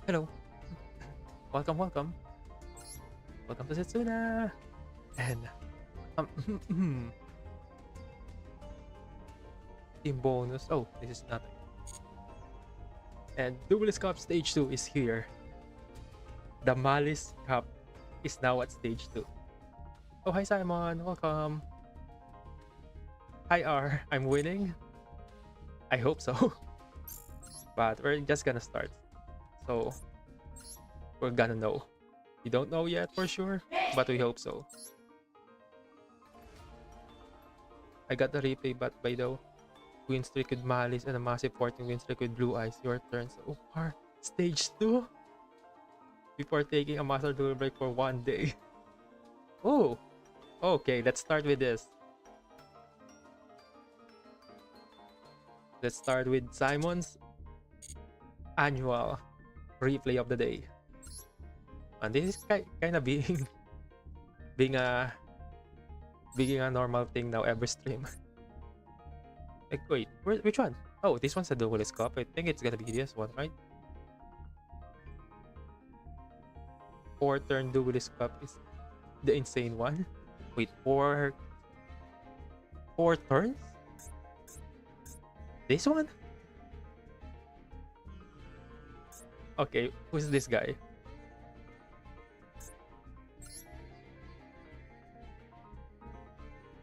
Hello. Welcome, welcome. Welcome to Setsuna. And um team bonus. Oh, this is nothing. And Duelist Cup Stage 2 is here. The Malice Cup is now at Stage 2. Oh, hi Simon. Welcome. Hi R. I'm winning. I hope so. But we're just gonna start. So we're gonna know. We don't know yet for sure, but we hope so. I got the replay, but by the win streak with Malice and a massive 14 win streak with Blue Eyes. Your turn so far. Stage 2? Before taking a master duel break for 1 day. Oh, okay, let's start with this. Let's start with Simon's annual replay of the day. And this is kind of being being a being a normal thing now every stream. Like, wait, which one? Oh, this one's a Duelist Cup. I think it's gonna be this one, right? 4-turn Duelist Cup is the insane one. Wait, four turns? This one? Okay, who's this guy?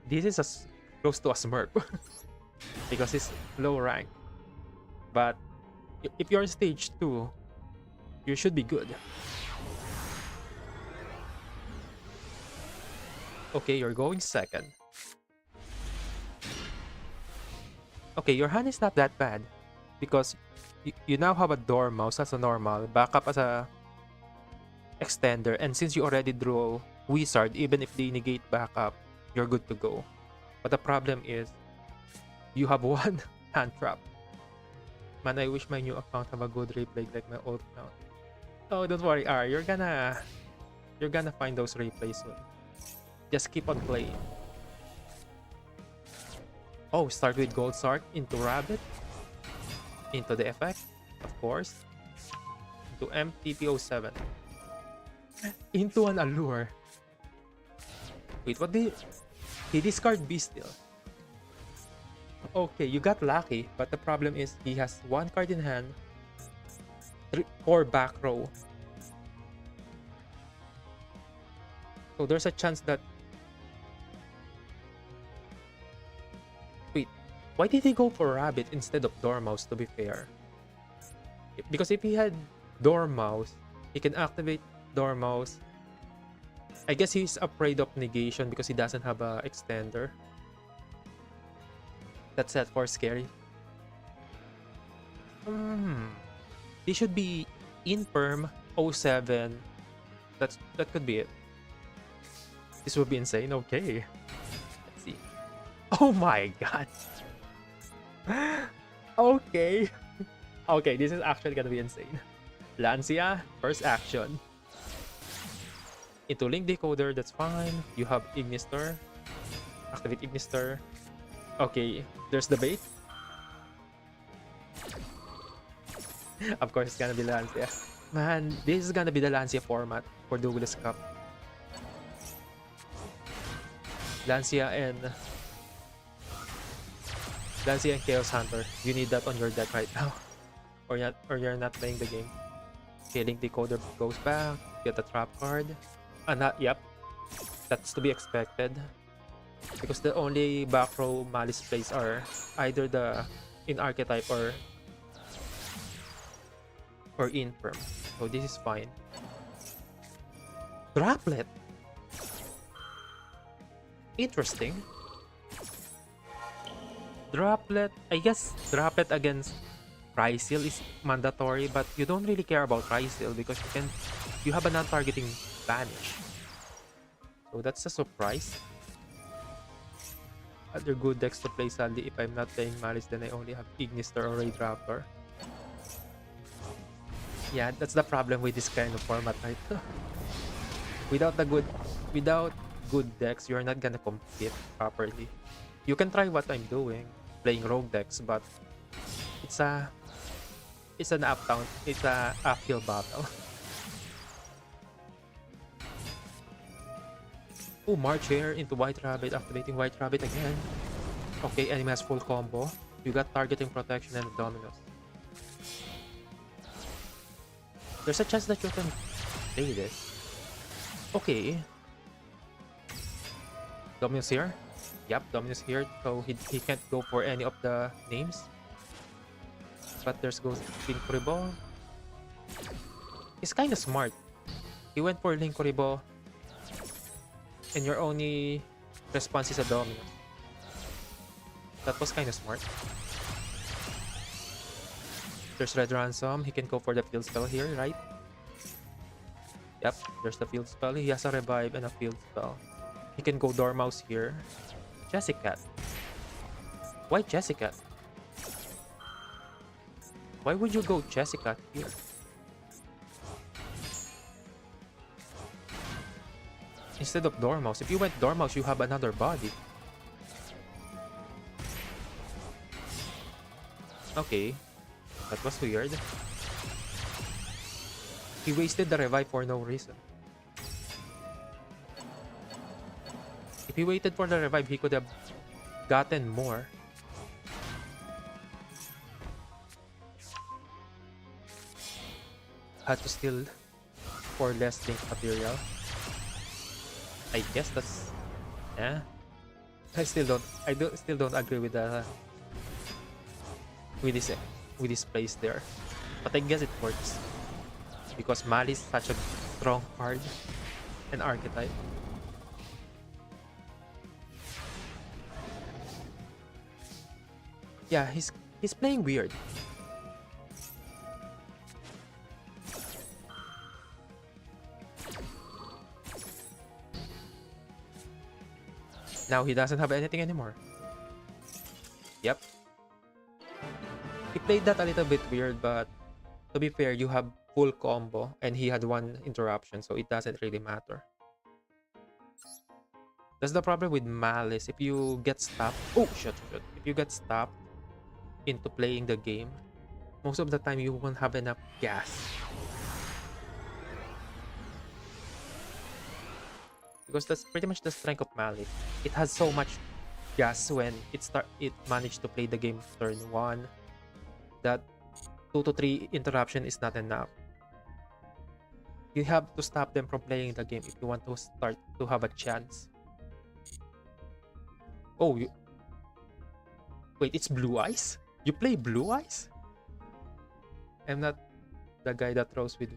This is close to a Smurf because he's low rank. But if you're stage 2, you should be good. Okay, you're going second. Okay, your hand is not that bad because you now have a Dormouse as a normal, backup as a extender, and since you already drew Wizard, even if they negate backup, you're good to go. But the problem is, you have one hand trap. Man, I wish my new account have a good replay like my old account. Oh, don't worry, R. You're gonna find those replays soon. Just keep on playing. Oh, start with Gold Sark into Rabbit, into the effect, of course, into MTP07, into an Allure. Wait, what did he discard Beastial? Okay, you got lucky, but the problem is he has one card in hand, 4 back row. So there's a chance that... Wait, why did he go for Rabbit instead of Dormouse, to be fair? Because if he had Dormouse, he can activate Dormouse. I guess he's afraid of negation because he doesn't have a extender. That's set for scary. He should be Infirm 07. That could be it. This would be insane. Okay. Let's see. Oh my god. Okay. Okay, this is actually gonna be insane. Lancia, first action. Into Link Decoder, that's fine. You have Ignister. Activate Ignister. Okay, there's the bait. Of course, it's gonna be Lancia. Man, this is gonna be the Lancia format for Duelist Cup. Lancia and Chaos Hunter. You need that on your deck right now, or you're not playing the game. Okay, Link Decoder goes back. Get a trap card. Yep, that's to be expected. Because the only back row Malice plays are either the in archetype or infirm. So this is fine. Droplet. Interesting. Droplet. I guess Droplet against Rysil is mandatory, but you don't really care about Rysil because you have a non-targeting Vanish. So that's a surprise. Other good decks to play, sadly, if I'm not playing Malice, then I only have Ignister or Raid Raptor. Yeah, that's the problem with this kind of format, right? without good decks, you're not gonna compete properly. You can try what I'm doing, playing rogue decks, but it's It's an uptown. It's a uphill battle. Oh, March here into White Rabbit, activating White Rabbit again. Okay, enemy has full combo. You got targeting protection and dominus. There's a chance that you can play this. Okay. Dominus here. Yep, Dominus here. So he can't go for any of the names. But there's goes Linkuribo. He's kind of smart. He went for Linkuribo. And your only response is a Dominus. That was kind of smart. There's Red Ransom. He can go for the field spell here, right? Yep, there's the field spell. He has a revive and a field spell. He can go Dormouse here. Jessica. Why Jessica? Why would you go Jessica here? Instead of Dormouse. If you went Dormouse, you have another body. Okay. That was weird. He wasted the revive for no reason. If he waited for the revive, he could have gotten more. Had to steal for less link material. I guess that's... yeah. I still don't agree with the... with this place there. But I guess it works. Because Maliss is such a strong card. An archetype. Yeah, he's playing weird. Now he doesn't have anything anymore. Yep. He played that a little bit weird, but to be fair, you have full combo and he had one interruption, so it doesn't really matter. That's the problem with Maliss. If you get stopped... oh, shit. If you get stopped into playing the game, most of the time you won't have enough gas. Because that's pretty much the strength of Maliss. It has so much gas when it managed to play the game turn 1 that 2 to 3 interruption is not enough. You have to stop them from playing the game if you want to start to have a chance. Oh, wait, it's Blue Eyes? You play Blue Eyes? I'm not the guy that throws with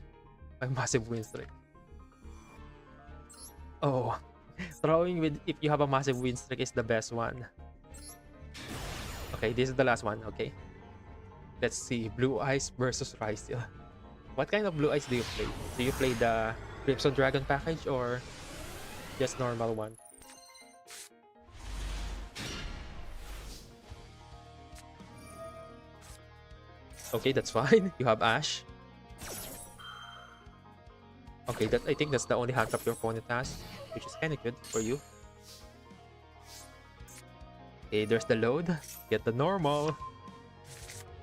my massive win streak. Oh, throwing with if you have a massive win streak is the best one. Okay, this is the last one, okay? Let's see, Blue Eyes versus Ryzel. What kind of Blue Eyes do you play? Do you play the Crimson Dragon package or just normal one? Okay, that's fine. You have Ash. Okay, I think that's the only hand trap your opponent has, which is kind of good for you. Okay, there's the load. Get the normal.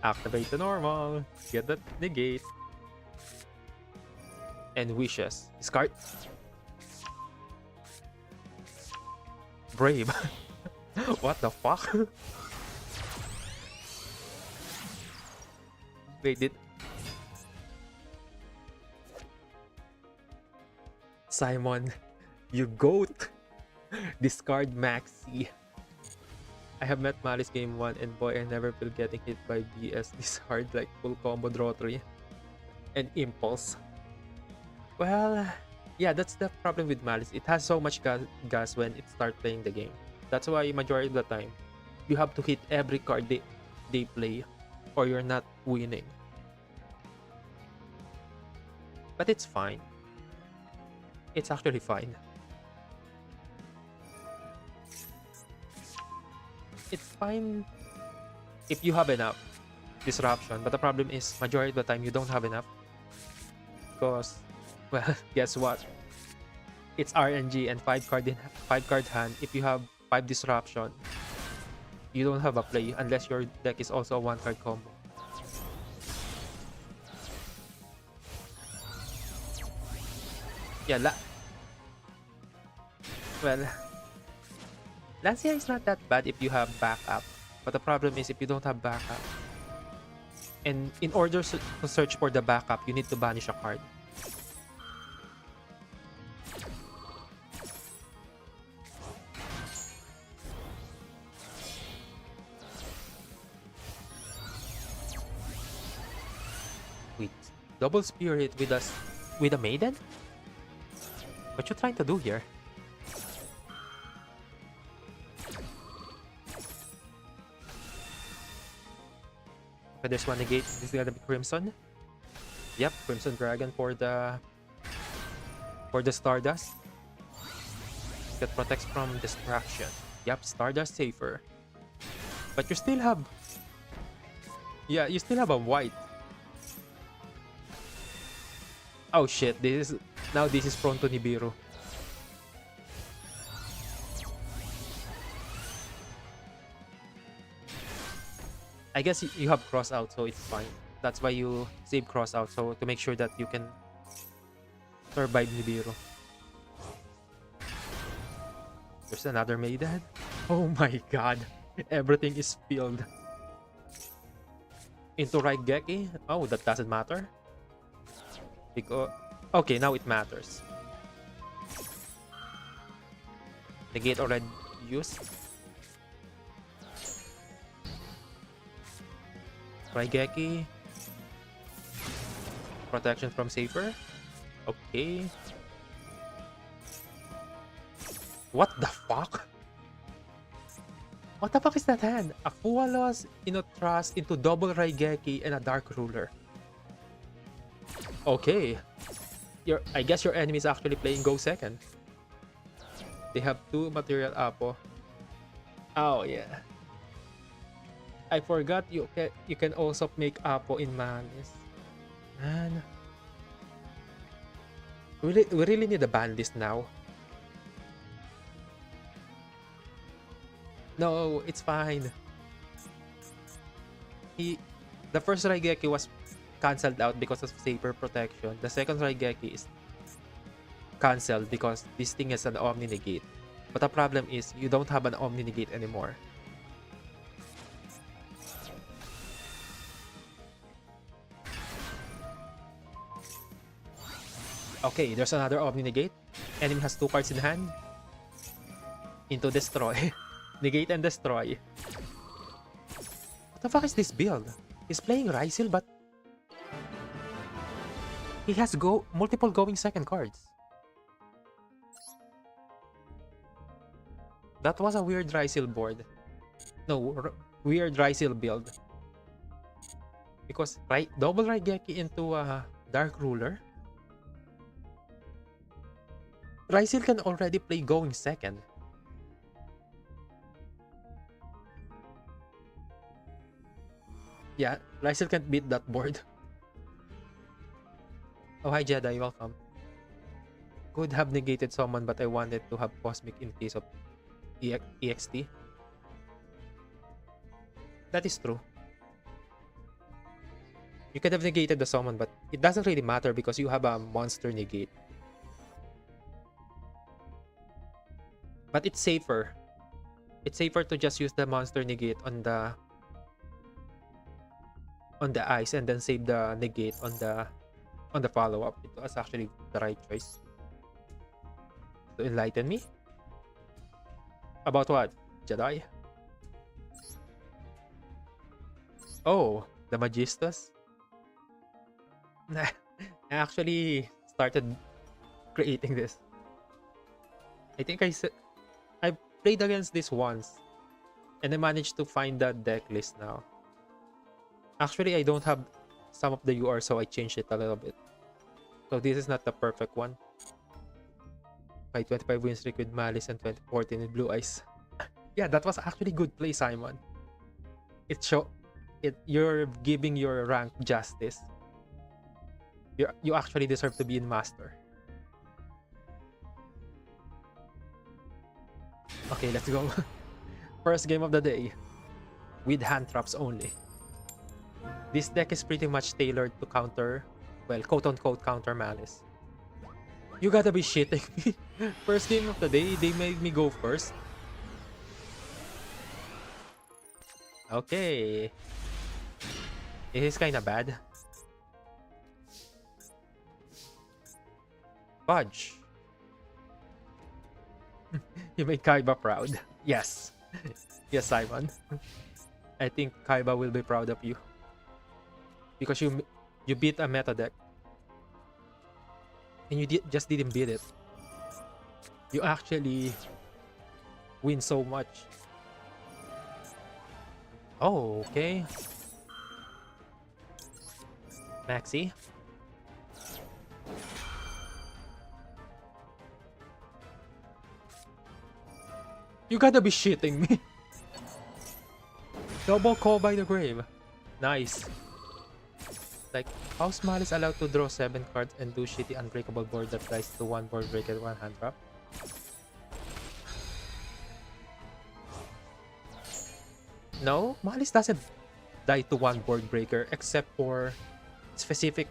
Activate the normal. Get the negate. And wishes. Discard. Brave. What the fuck? Wait, did... Simon, you goat. Discard Maxi. I have met Maliss game 1 and boy, I never feel getting hit by BS this hard, like full combo draw 3 and impulse. Well, yeah, that's the problem with Maliss. It has so much gas when it starts playing the game. That's why majority of the time, you have to hit every card they play or you're not winning. But it's fine. It's actually fine. It's fine if you have enough disruption, but the problem is majority of the time you don't have enough. Because, well, guess what? It's RNG and 5 card hand. If you have 5 disruption, you don't have a play unless your deck is also a 1 card combo. Yeah, well, Lancia is not that bad if you have backup. But the problem is if you don't have backup. And in order to search for the backup, you need to banish a card. Wait, double spirit with a maiden? What you trying to do here? Okay, there's one negate. This is gonna be Crimson. Yep, Crimson Dragon for the Stardust. That protects from distraction. Yep, Stardust safer. But you still have, yeah, you still have a white. Oh shit, this is prone to Nibiru. I guess you have cross out, so it's fine. That's why you save cross out, so to make sure that you can survive Nibiru. There's another Maiden. Oh my god. Everything is spilled. Into Raigeki? Oh, that doesn't matter. Because okay, now it matters. The gate already used. Raigeki. Protection from Safer. Okay. What the fuck? What the fuck is that hand? A Fualos, Inotras into double Raigeki and a Dark Ruler. Okay. I guess your enemy is actually playing Go Second. They have 2 material Apo. Oh yeah. I forgot you can also make Apo in Maliss. Man. We really need a ban list now. No, it's fine. The first Raigeki was cancelled out because of Saber protection. The second Raigeki is cancelled because this thing is an Omni Negate. But the problem is you don't have an Omni Negate anymore. Okay, there's another Omni Negate. Enemy has 2 cards in hand. Into Destroy. Negate and Destroy. What the fuck is this build? He's playing Rysil, but he has multiple going second cards. That was a weird Rysil board. No, weird Rysil build. Because double Raigeki into a Dark Ruler. Rysil can already play going second. Yeah, Rysil can't beat that board. Oh, hi Jedi, welcome. Could have negated someone, but I wanted to have Cosmic in case of EXT. That is true. You could have negated the summon, but it doesn't really matter because you have a monster negate. But it's safer. It's safer to just use the monster negate on the ice and then save the negate on the follow-up. It was actually the right choice. To enlighten me? About what? Jedi? Oh, the Magistus? I actually started creating this. I think I played against this once. And I managed to find the deck list now. Actually, I don't have some of the UR, so I changed it a little bit. So this is not the perfect one. My 25 win streak with Malice and 2014 with Blue Eyes. Yeah, that was actually good play, Simon. You're giving your rank justice. You actually deserve to be in Master. Okay, let's go. First game of the day. With hand traps only. This deck is pretty much tailored to counter, well, quote-unquote counter Malice. You gotta be shitting me. First game of the day, they made me go first. Okay. It is kinda bad. Fudge. You made Kaiba proud. Yes. Yes, Simon. I think Kaiba will be proud of you. Because you beat a meta deck. And you just didn't beat it. You actually win so much. Oh, okay. Maxi. You gotta be shitting me. Double call by the grave. Nice. Like, how's Maliss allowed to draw 7 cards and do shitty unbreakable board that dies to 1 board break and 1 hand trap? No, Maliss doesn't die to 1 board breaker except for specific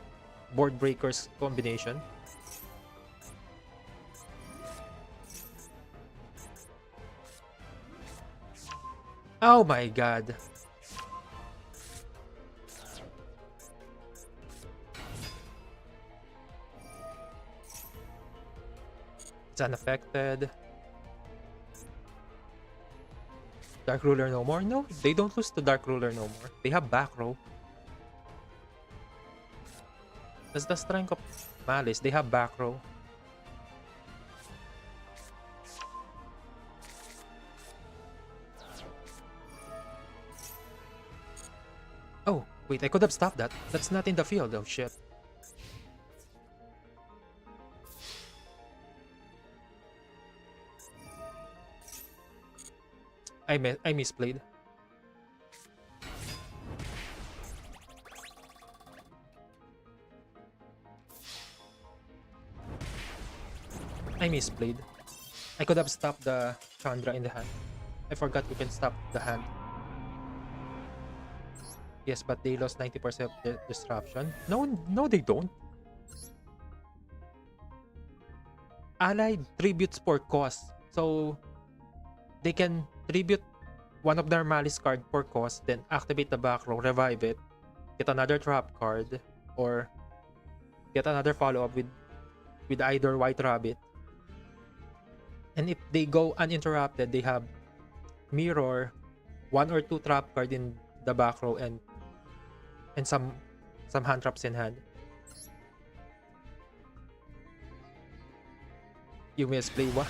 board breakers combination. Oh my god. It's unaffected. Dark Ruler no more? No, they don't lose to Dark Ruler no more. They have back row. That's the strength of Maliss. They have back row. Oh, wait, I could have stopped that. That's not in the field. Oh, shit. I misplayed. I misplayed. I could have stopped the Chandra in the hand. I forgot you can stop the hand. Yes, but they lost 90% of the disruption. No, no, they don't. Allied tributes for cost. So, they can tribute one of their Malice card for cost, then activate the back row, revive it, get another trap card, or get another follow-up with either White Rabbit. And if they go uninterrupted, they have mirror, 1 or 2 trap card in the back row, and some hand traps in hand. You misplay what?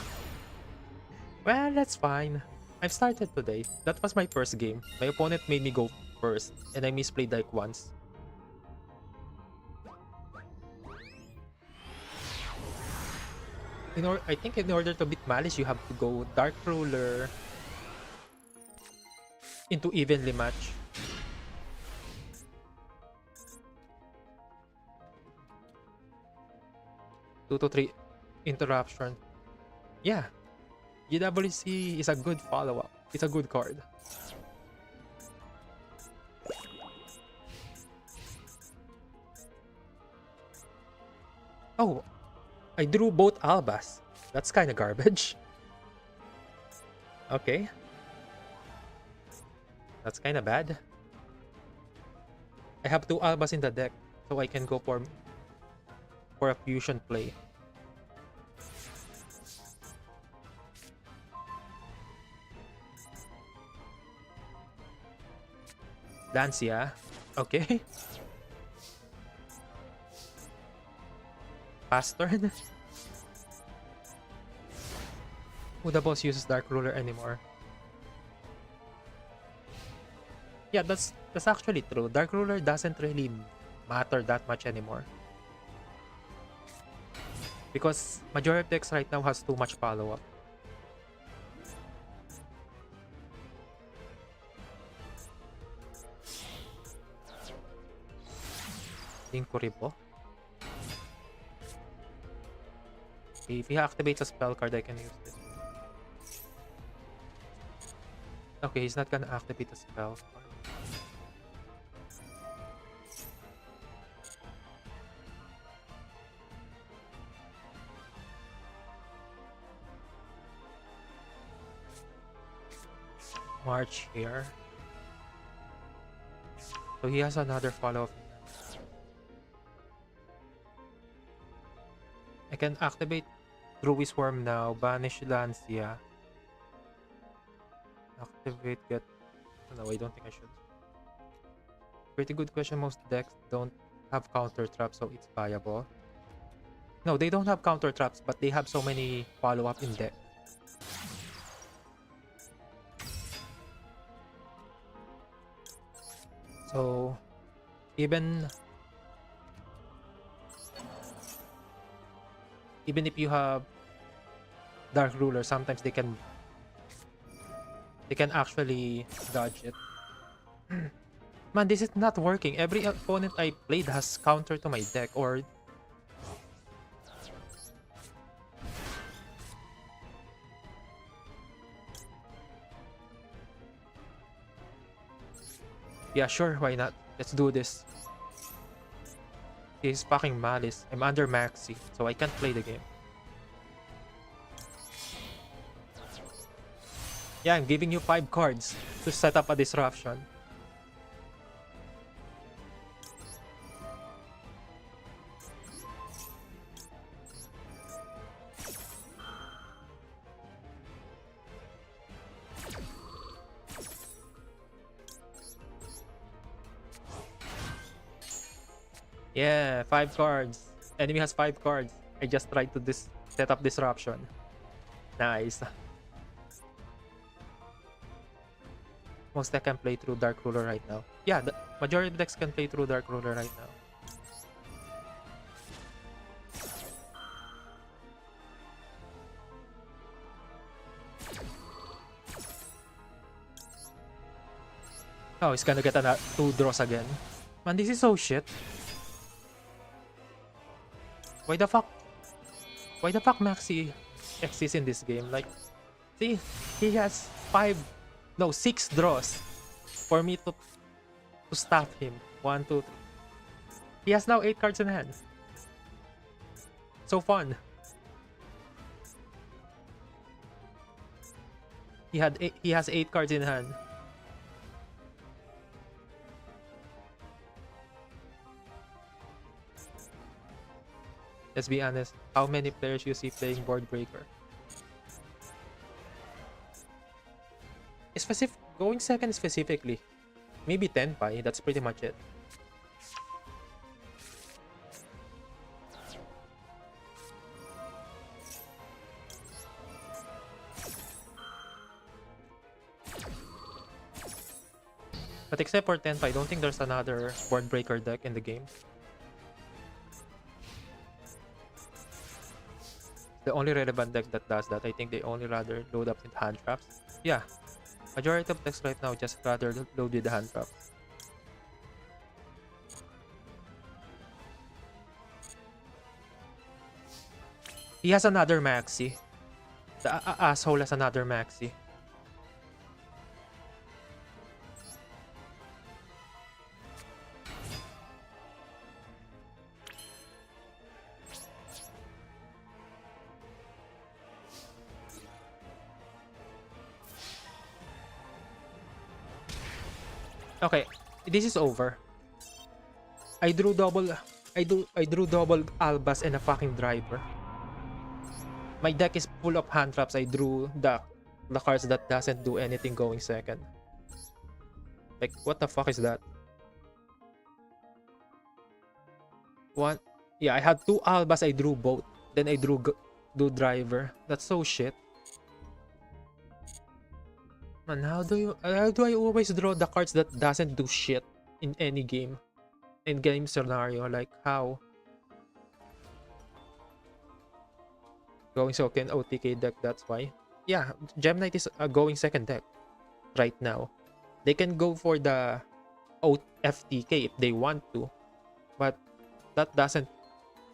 Well, that's fine. I've started today. That was my first game. My opponent made me go first, and I misplayed like once. I think in order to beat Malice, you have to go Dark Ruler into evenly match. Two to three interruption. Yeah, GWC is a good follow-up. It's a good card. Oh, I drew both Albas. That's kind of garbage. Okay. That's kind of bad. I have 2 Albas in the deck, so I can go for a fusion play. Lancia. Okay. Pass turn. Who the boss uses Dark Ruler anymore? Yeah, that's actually true. Dark Ruler doesn't really matter that much anymore. Because majority of decks right now has too much follow-up. Inkuribo. Okay, if he activates a spell card, I can use this. Okay, he's not gonna activate a spell card. March here. So he has another follow-up. I can activate Druid Swarm now, banish Lancia. Activate get... No, I don't think I should. Pretty good question. Most decks don't have counter traps, so it's viable. No, they don't have counter traps, but they have so many follow-up in deck. So, even if you have Dark Ruler, sometimes they can actually dodge it. Man, this is not working. Every opponent I played has counter to my deck, or yeah, sure, why not? Let's do this. He's fucking Malice. I'm under Maxi, so I can't play the game. Yeah, I'm giving you 5 cards to set up a disruption. Yeah, 5 cards. Enemy has 5 cards. I just tried to set up disruption. Nice. Most decks can play through Dark Ruler right now. Yeah, the majority of decks can play through Dark Ruler right now. Oh, he's gonna get 2 draws again. Man, this is so shit. Why the fuck? Why the fuck Maxi exists in this game? Like, see, he has 6 draws for me to stop him. 1, 2, 3. He has now 8 cards in hand. So fun. He has 8 cards in hand. Let's be honest. How many players you see playing Board Breaker? Going second specifically. Maybe 10 pi. That's pretty much it. But except for 10 pi, I don't think there's another Board Breaker deck in the game. The only relevant deck that does that, I think they only rather load up with hand traps. Yeah, majority of decks right now just rather load with the hand trap. He has another Maxi. The asshole has another Maxi. Okay, this is over. I drew double Albas and a fucking driver. My deck is full of hand traps. I drew the cards that doesn't do anything going second. Like, what the fuck is that? One, yeah, I had 2 Albas. I drew both. Then I drew driver. That's so shit. Man, how do I always draw the cards that doesn't do shit in any game? In game scenario, like how? Going second OTK deck, that's why. Yeah, Gem Knight is a going second deck right now. They can go for the FTK if they want to, but that doesn't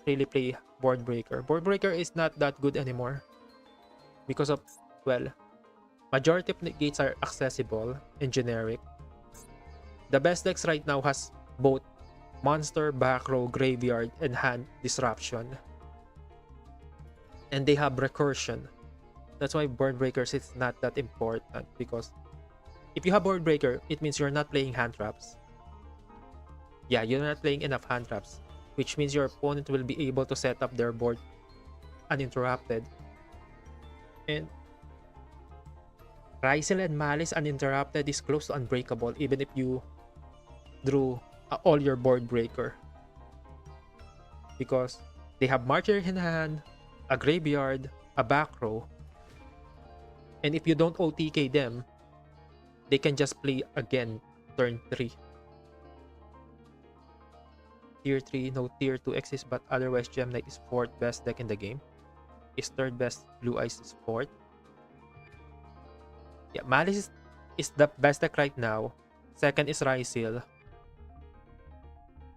really play Board Breaker. Board Breaker is not that good anymore because of, well, majority of negates are accessible and generic. The best decks right now has both monster, back row, graveyard, and hand disruption. And they have recursion. That's why Board Breakers is not that important, because If you have board breaker, it means you're not playing hand traps. Yeah, you're not playing enough hand traps, which means your opponent will be able to set up their board uninterrupted. And Rysel and Maliss uninterrupted is close to unbreakable even if you drew all your board breaker. Because they have Martyr in hand, a Graveyard, a back row. And if you don't OTK them, they can just play again turn 3. Tier 3, no tier 2 exists, but otherwise Gem Knight is 4th best deck in the game. Is 3rd best, Blue Eyes is 4th. Yeah, Malice is the best deck right now. 2nd is Rysel.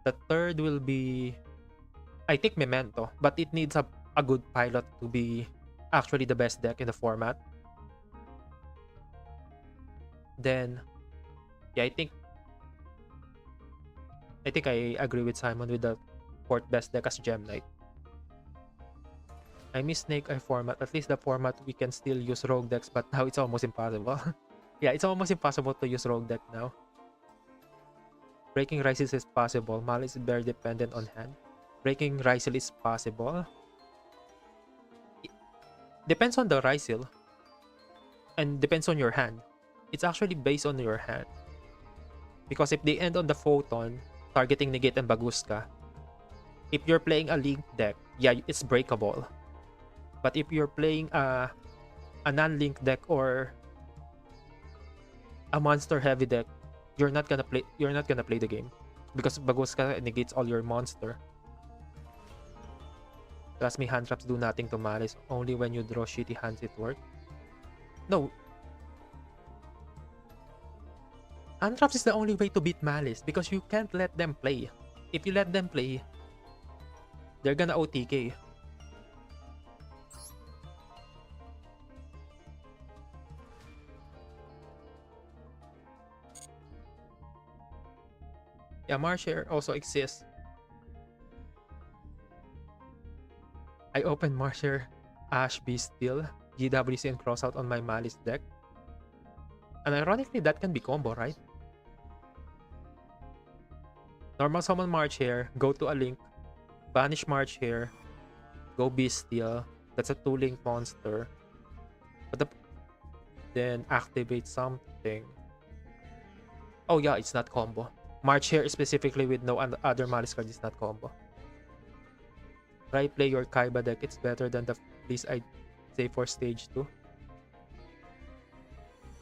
The 3rd will be, I think, Memento, but it needs a good pilot to be actually the best deck in the format. Then, yeah, I think I agree with Simon with the 4th best deck as Gem Knight. I miss Snake Eye format. At least the format we can still use rogue decks, but now it's almost impossible. Yeah, it's almost impossible to use rogue deck now. Breaking Rysel is possible. Malice is very dependent on hand. Breaking Rysel is possible. It depends on the Rysel. And depends on your hand. It's actually based on your hand. Because if they end on the Photon, targeting Negate and Baguska, if you're playing a Link deck, yeah, it's breakable. But if you're playing a non-Link deck or a monster heavy deck, you're not gonna play the game. Because Baguska negates all your monster. Trust me, hand traps do nothing to Malice. Only when you draw shitty hands it works. No. Hand traps is the only way to beat Malice because you can't let them play. If you let them play, they're gonna OTK. Yeah, Marshare also exists. I opened Marshare, Ash, Beast Steel, GWC, and Crossout on my Malice deck. And ironically, that can be combo, right? Normal summon Marshare, go to a Link, banish Marshare, go Beast Steel. That's a 2-link monster. But then activate something. Oh yeah, it's not combo. Marshare specifically with no other Malice card is not combo. Try play your Kaiba deck. It's better than the Please I'd say for stage 2.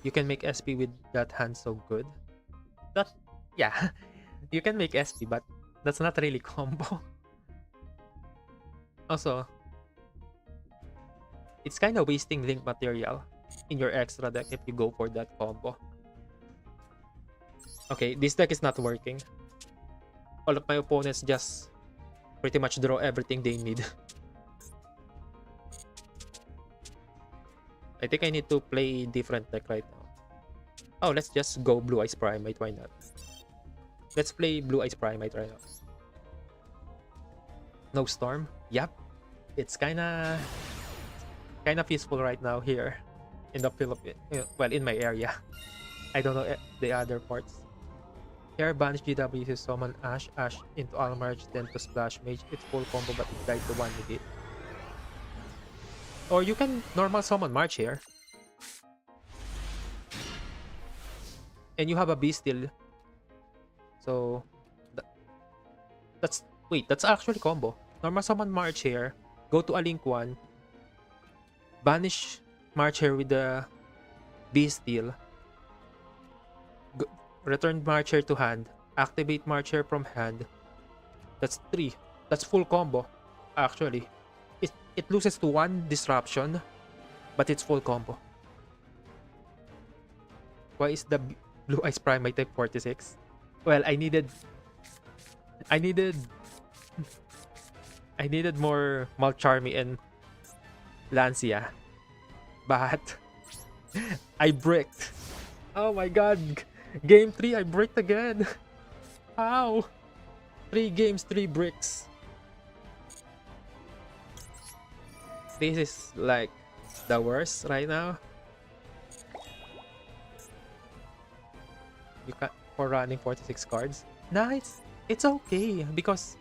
You can make SP with that hand so good. That, yeah, you can make SP, but that's not really combo. Also, it's kind of wasting link material in your extra deck if you go for that combo. Okay, this deck is not working. All of my opponents just pretty much draw everything they need. I think I need to play different deck right now. Oh, let's just go Blue Eyes Primate, why not? Let's play Blue Eyes Primate right now. No Storm? Yep. It's kinda peaceful right now here in the Philippines. Well, in my area. I don't know the other parts. Here, banish GW to summon Ash into Almarge, then to Splash Mage. It's full combo, but it died to 1 negate. Or you can normal summon March here. And you have a Beast Steel. So, that's actually combo. Normal summon March here. Go to a Link 1. Banish March here with the Beast Steel. Return Marcher to hand. Activate Marcher from hand. That's 3. That's full combo. Actually. It loses to 1 disruption. But it's full combo. Why is the Blue Eyes Primate type 46? Well, I needed more Malcharmy and Lancia. But I bricked. Oh my god. Game 3, I bricked again. How? 3 games, 3 bricks. This is like the worst right now. You can for running 46 cards. Nah, it's okay because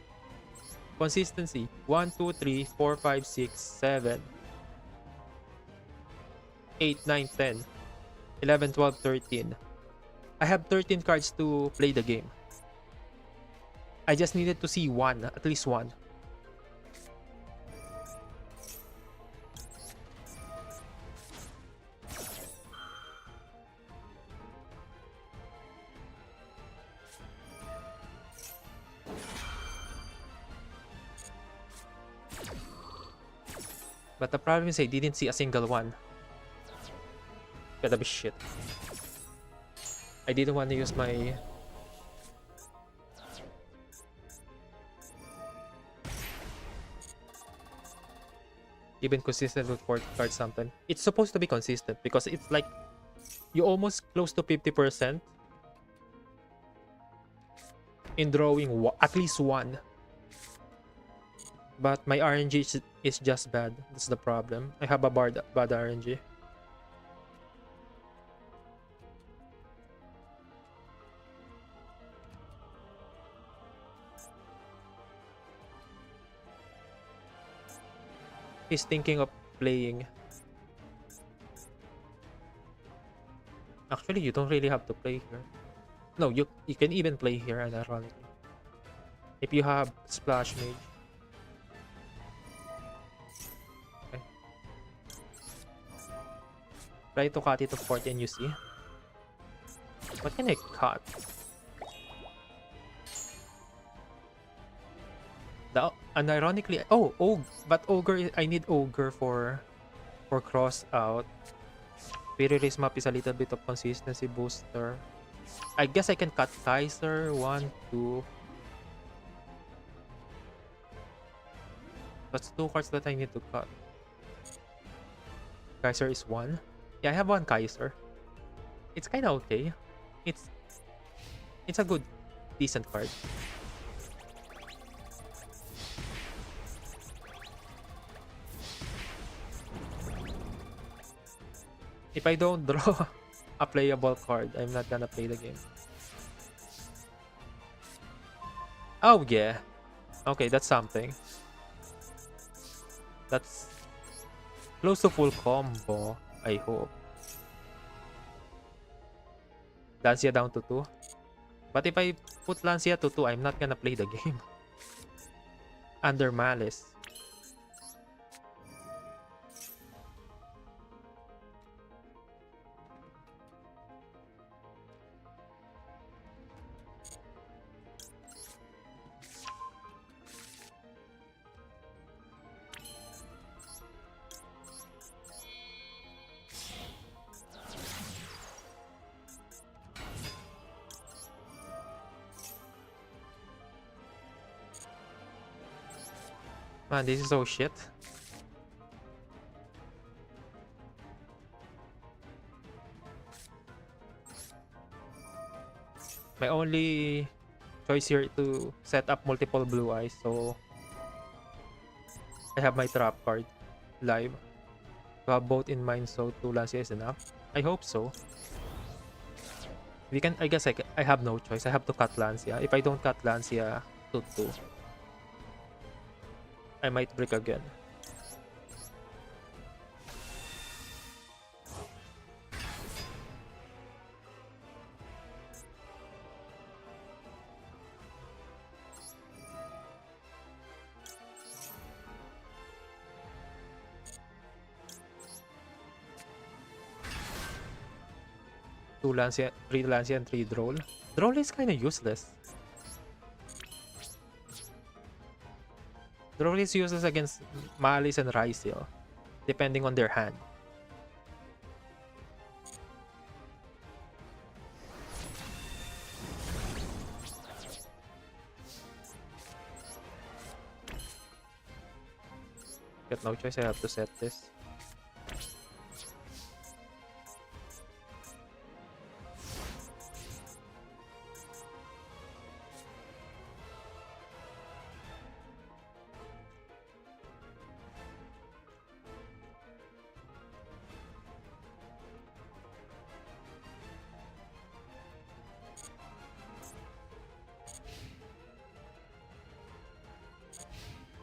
consistency. 1, 2, 3, 4, 5, 6, 7, 8, 9, 10, 11, 12, 13. I have 13 cards to play the game. I just needed to see one, at least one. But the problem is I didn't see a single one. Gotta be shit. I didn't want to use my... even consistent with 40 cards something. It's supposed to be consistent because it's like you almost close to 50% in drawing at least one. But my RNG is just bad. That's the problem. I have a bad RNG. He's thinking of playing. Actually, you don't really have to play here. No, you can even play here, ironically. If you have Splash Mage. Okay. Try to cut it to 40 and you see. What can I cut? And ironically, but Ogre, I need Ogre for cross out. Pre-release map is a little bit of consistency booster. I guess I can cut Kaiser. 1, 2. That's 2 cards that I need to cut. Kaiser is 1. Yeah, I have 1 Kaiser. It's kind of okay. It's a good, decent card. If I don't draw a playable card, I'm not gonna play the game. Oh yeah. Okay, that's something. That's close to full combo, I hope. Lancia down to 2. But if I put Lancia to 2, I'm not gonna play the game. Under Maliss. Man, this is so shit. My only choice here to set up multiple blue eyes, so I have my trap card live. To have both in mind, so 2 Lancia is enough. I hope so. I guess I have no choice. I have to cut Lancia. If I don't cut Lancia to 2, I might break again. Two Lancia, 3 Lancia, and 3 Droll. Droll is kind of useless. Droll is useless against Maliss and Rysil, depending on their hand. Got no choice, I have to set this.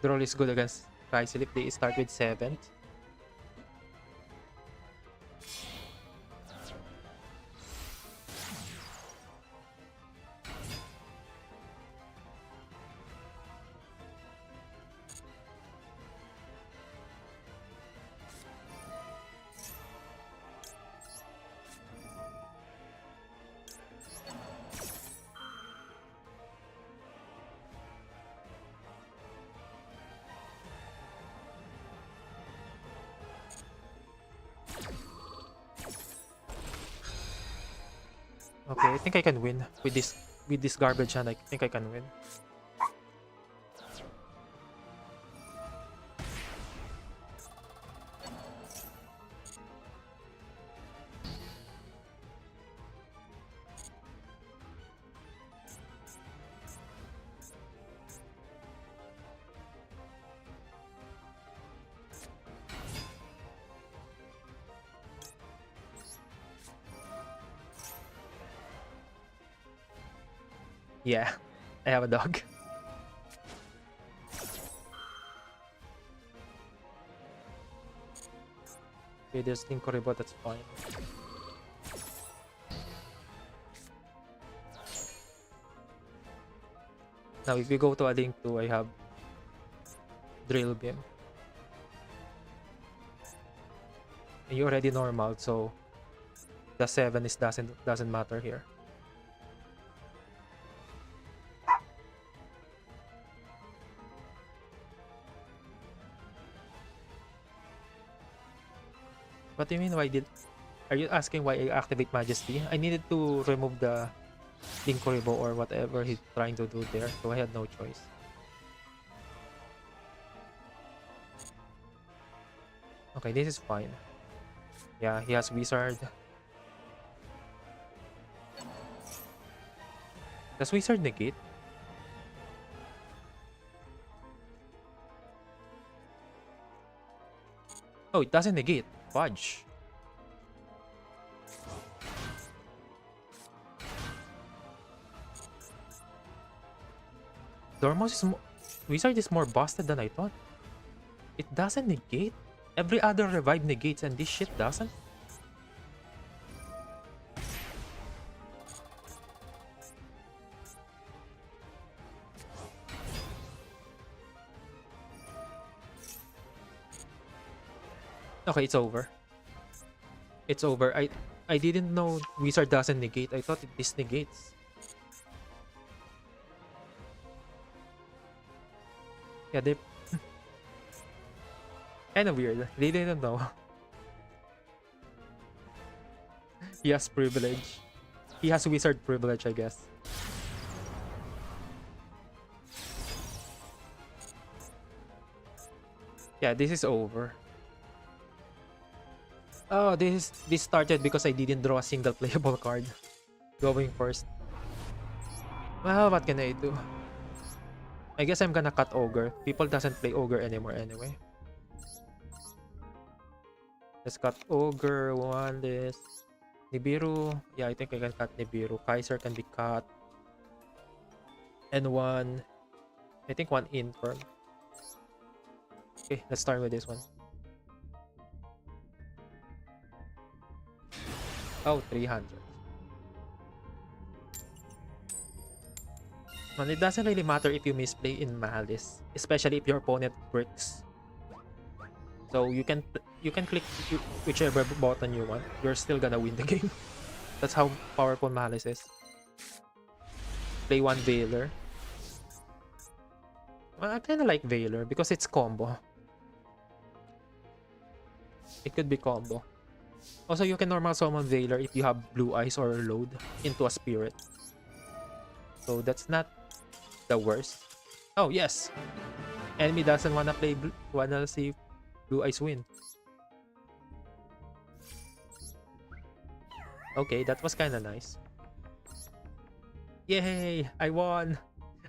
Duel is good against Kaisil if they start with 7th. Okay, I think I can win with this garbage hand. I think I can win. Yeah, I have a dog. Okay, there's Tinkeribot, that's fine. Now if we go to a link 2, I have Drill Beam. And you already normal, so the 7 is doesn't matter here. What do you mean, are you asking why I activate Majesty? I needed to remove the Linkoribo or whatever he's trying to do there, so I had no choice. Okay, this is fine. Yeah, he has Wizard. Does Wizard negate? Oh, it doesn't negate. Fudge. Wizard is more busted than I thought. It doesn't negate. Every other revive negates and this shit doesn't. Okay, it's over. It's over. I didn't know Wizard doesn't negate. I thought this negates. Yeah, they kind of weird. They didn't know. He has privilege. He has Wizard privilege, I guess. Yeah, this is over. Oh, this started because I didn't draw a single playable card. Going first. Well, what can I do? I guess I'm gonna cut Ogre. People doesn't play Ogre anymore anyway. Let's cut Ogre, Maliss, Nibiru. Yeah, I think I can cut Nibiru. Kaiser can be cut. And one... I think one Infirm. Okay, let's start with this one. Oh, 300. Man, it doesn't really matter if you misplay in Maliss, especially if your opponent bricks. So you can click whichever button you want. You're still gonna win the game. That's how powerful Maliss is. Play one Veiler. Well, I kinda like Veiler because it's combo. It could be combo. Also, you can normal summon Veiler if you have Blue Eyes or Load into a Spirit. So that's not the worst. Oh, yes! Enemy doesn't wanna see Blue Eyes win. Okay, that was kinda nice. Yay! I won!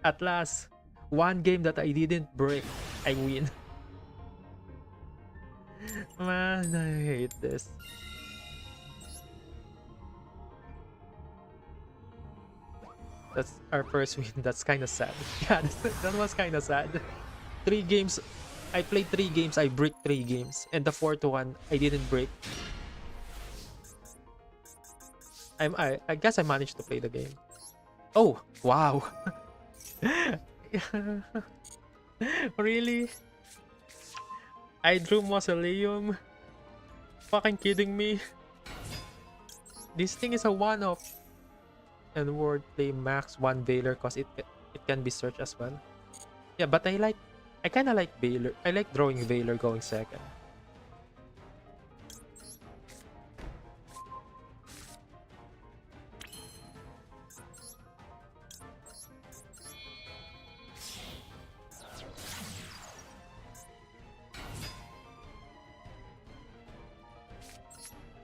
At last! One game that I didn't break, I win. Man, I hate this. That's our first win. That's kind of sad. Yeah, that was kind of sad. 3 games. I played 3 games. I break 3 games, and the fourth one I didn't break. I guess I managed to play the game. Oh wow. Really? I drew Mausoleum. Fucking kidding me. This thing is a one-off. And wordplay max 1 Valor cause it can be searched as well. Yeah, but I kinda like Valor. I like drawing Valor going second.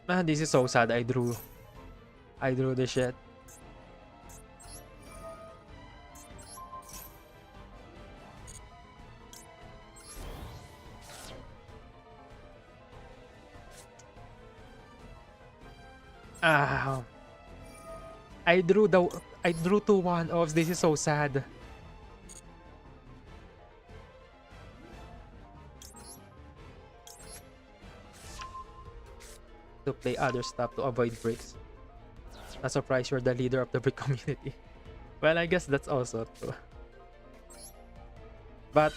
Man, this is so sad. I drew the shit. Ah, I drew 2 1-offs. This is so sad. To play other stuff to avoid breaks. Not surprised you're the leader of the brick community. Well, I guess that's also true. But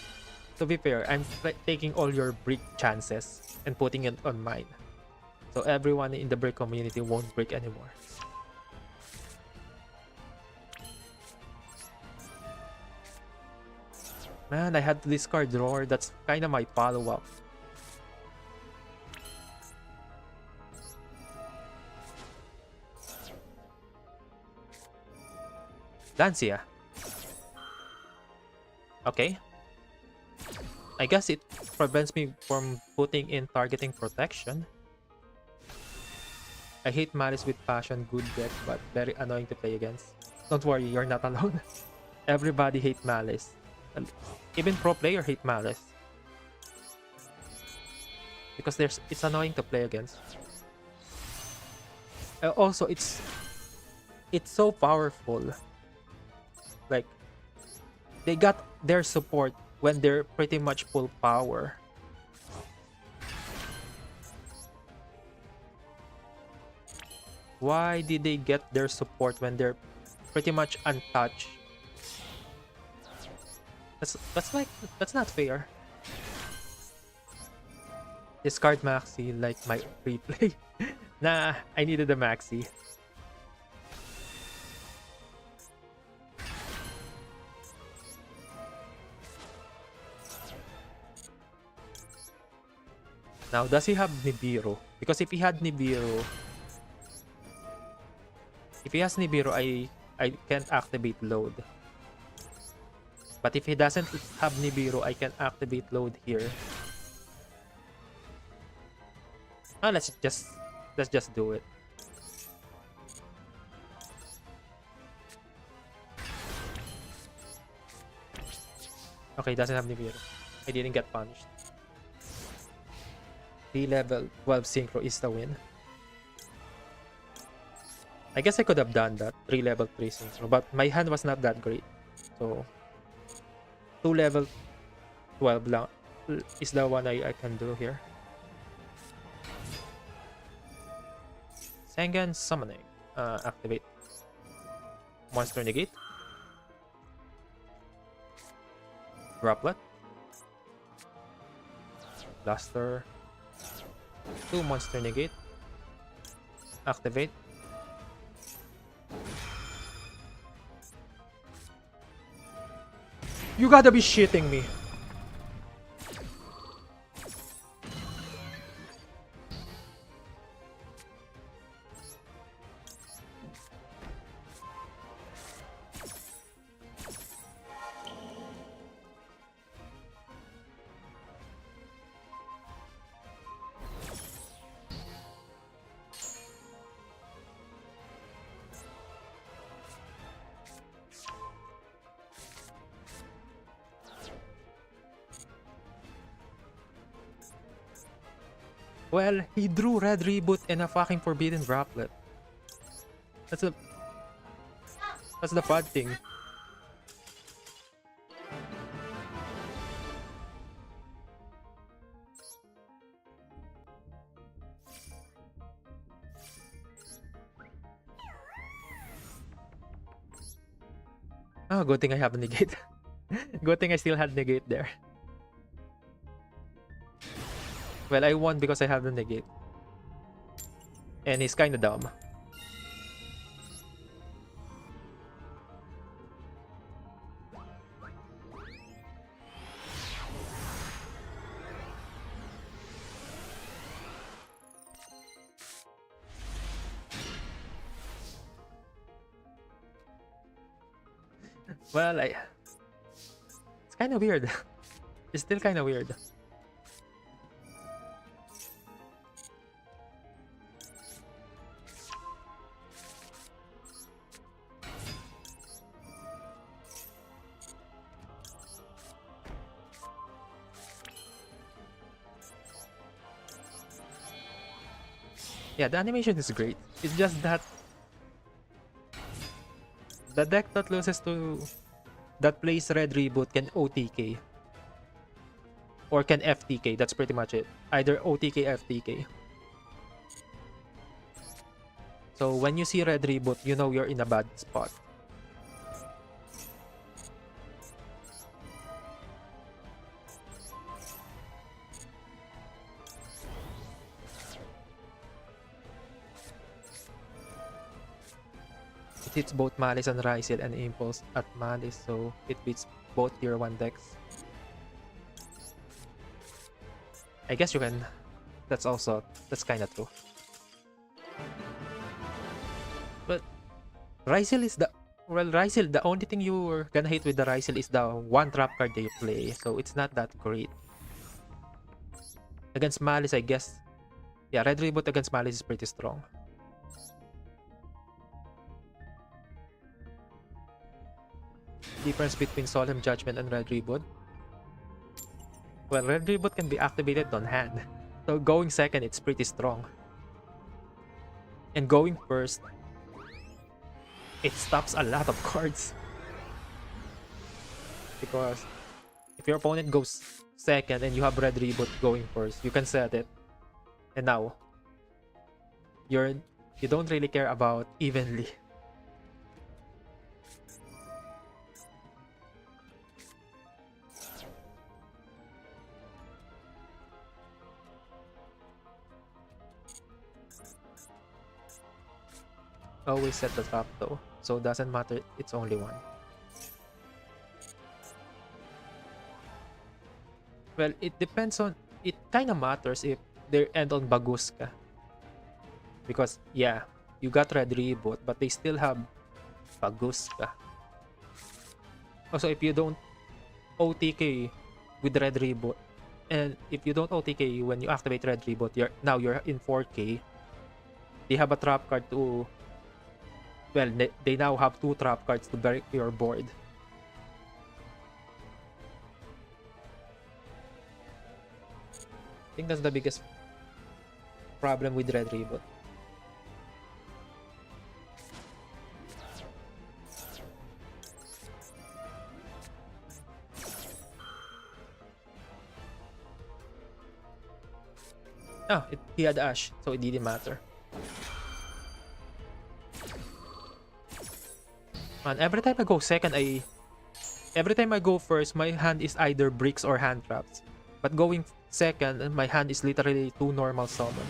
to be fair, I'm taking all your brick chances and putting it on mine. So everyone in the brick community won't break anymore. Man, I had to discard drawer. That's kind of my follow-up. Lancia. Okay. I guess it prevents me from putting in targeting protection. I hate Maliss with passion, good deck, but very annoying to play against. Don't worry, you're not alone. Everybody hate Maliss. Even pro player hate Maliss. Because it's annoying to play against. Also, it's so powerful. Like, they got their support when they're pretty much full power. Why did they get their support when they're pretty much untouched? That's not fair. Discard Maxi like my replay. Nah, I needed a Maxi. Now, does he have Nibiru? Because if he has Nibiru, I can't activate load. But if he doesn't have Nibiru, I can activate load here. Oh, let's just do it. Okay, doesn't have Nibiru. I didn't get punished. 3-level 12 synchro is the win. I guess I could have done that. 3-level 3 synchro, but my hand was not that great. So 2-level 12 lang is the one I can do here. Sengen summoning. Activate. Monster negate. Droplet. Blaster. 2 monster negate. Activate. You gotta be shitting me. Well, he drew Red Reboot and a fucking Forbidden Droplet. That's the bad thing. Oh, good thing I have a negate. Good thing I still had negate there. Well, I won because I have the negate. And he's kinda dumb. Well, it's kinda weird. It's still kinda weird. Yeah, the animation is great. It's just that the deck that loses to that plays red reboot can OTK or can FTK. That's pretty much it. Either OTK, FTK. So when you see red reboot, you know you're in a bad spot. It hits both Malice and Rysil and Impulse at Malice, so it beats both tier 1 decks. I guess you can. That's kinda true. But Rysil is the Rysil, the only thing you're gonna hit with the Rysil is the one trap card they play, so it's not that great. Against Malice, I guess. Yeah, red reboot against Malice is pretty strong. Difference between Solemn Judgment and red reboot. Well, red reboot can be activated on hand, so going second, it's pretty strong. And going first, it stops a lot of cards. Because if your opponent goes second and you have red reboot going first, you can set it. And now, you don't really care about evenly. Always set the trap though, so doesn't matter, it's only one. Well, it depends on, it kinda matters if they end on Baguska. Because, yeah, you got red reboot, but they still have Baguska. Also, if you don't OTK with red reboot, and if you don't OTK when you activate red reboot, you're in 4K. They have a trap card to, well, they now have 2 trap cards to break your board. I think that's the biggest problem with red reboot. Ah, he had Ash, so it didn't matter. Man, every time I go second, every time I go first, my hand is either bricks or hand traps. But going second, my hand is literally 2 normal summon.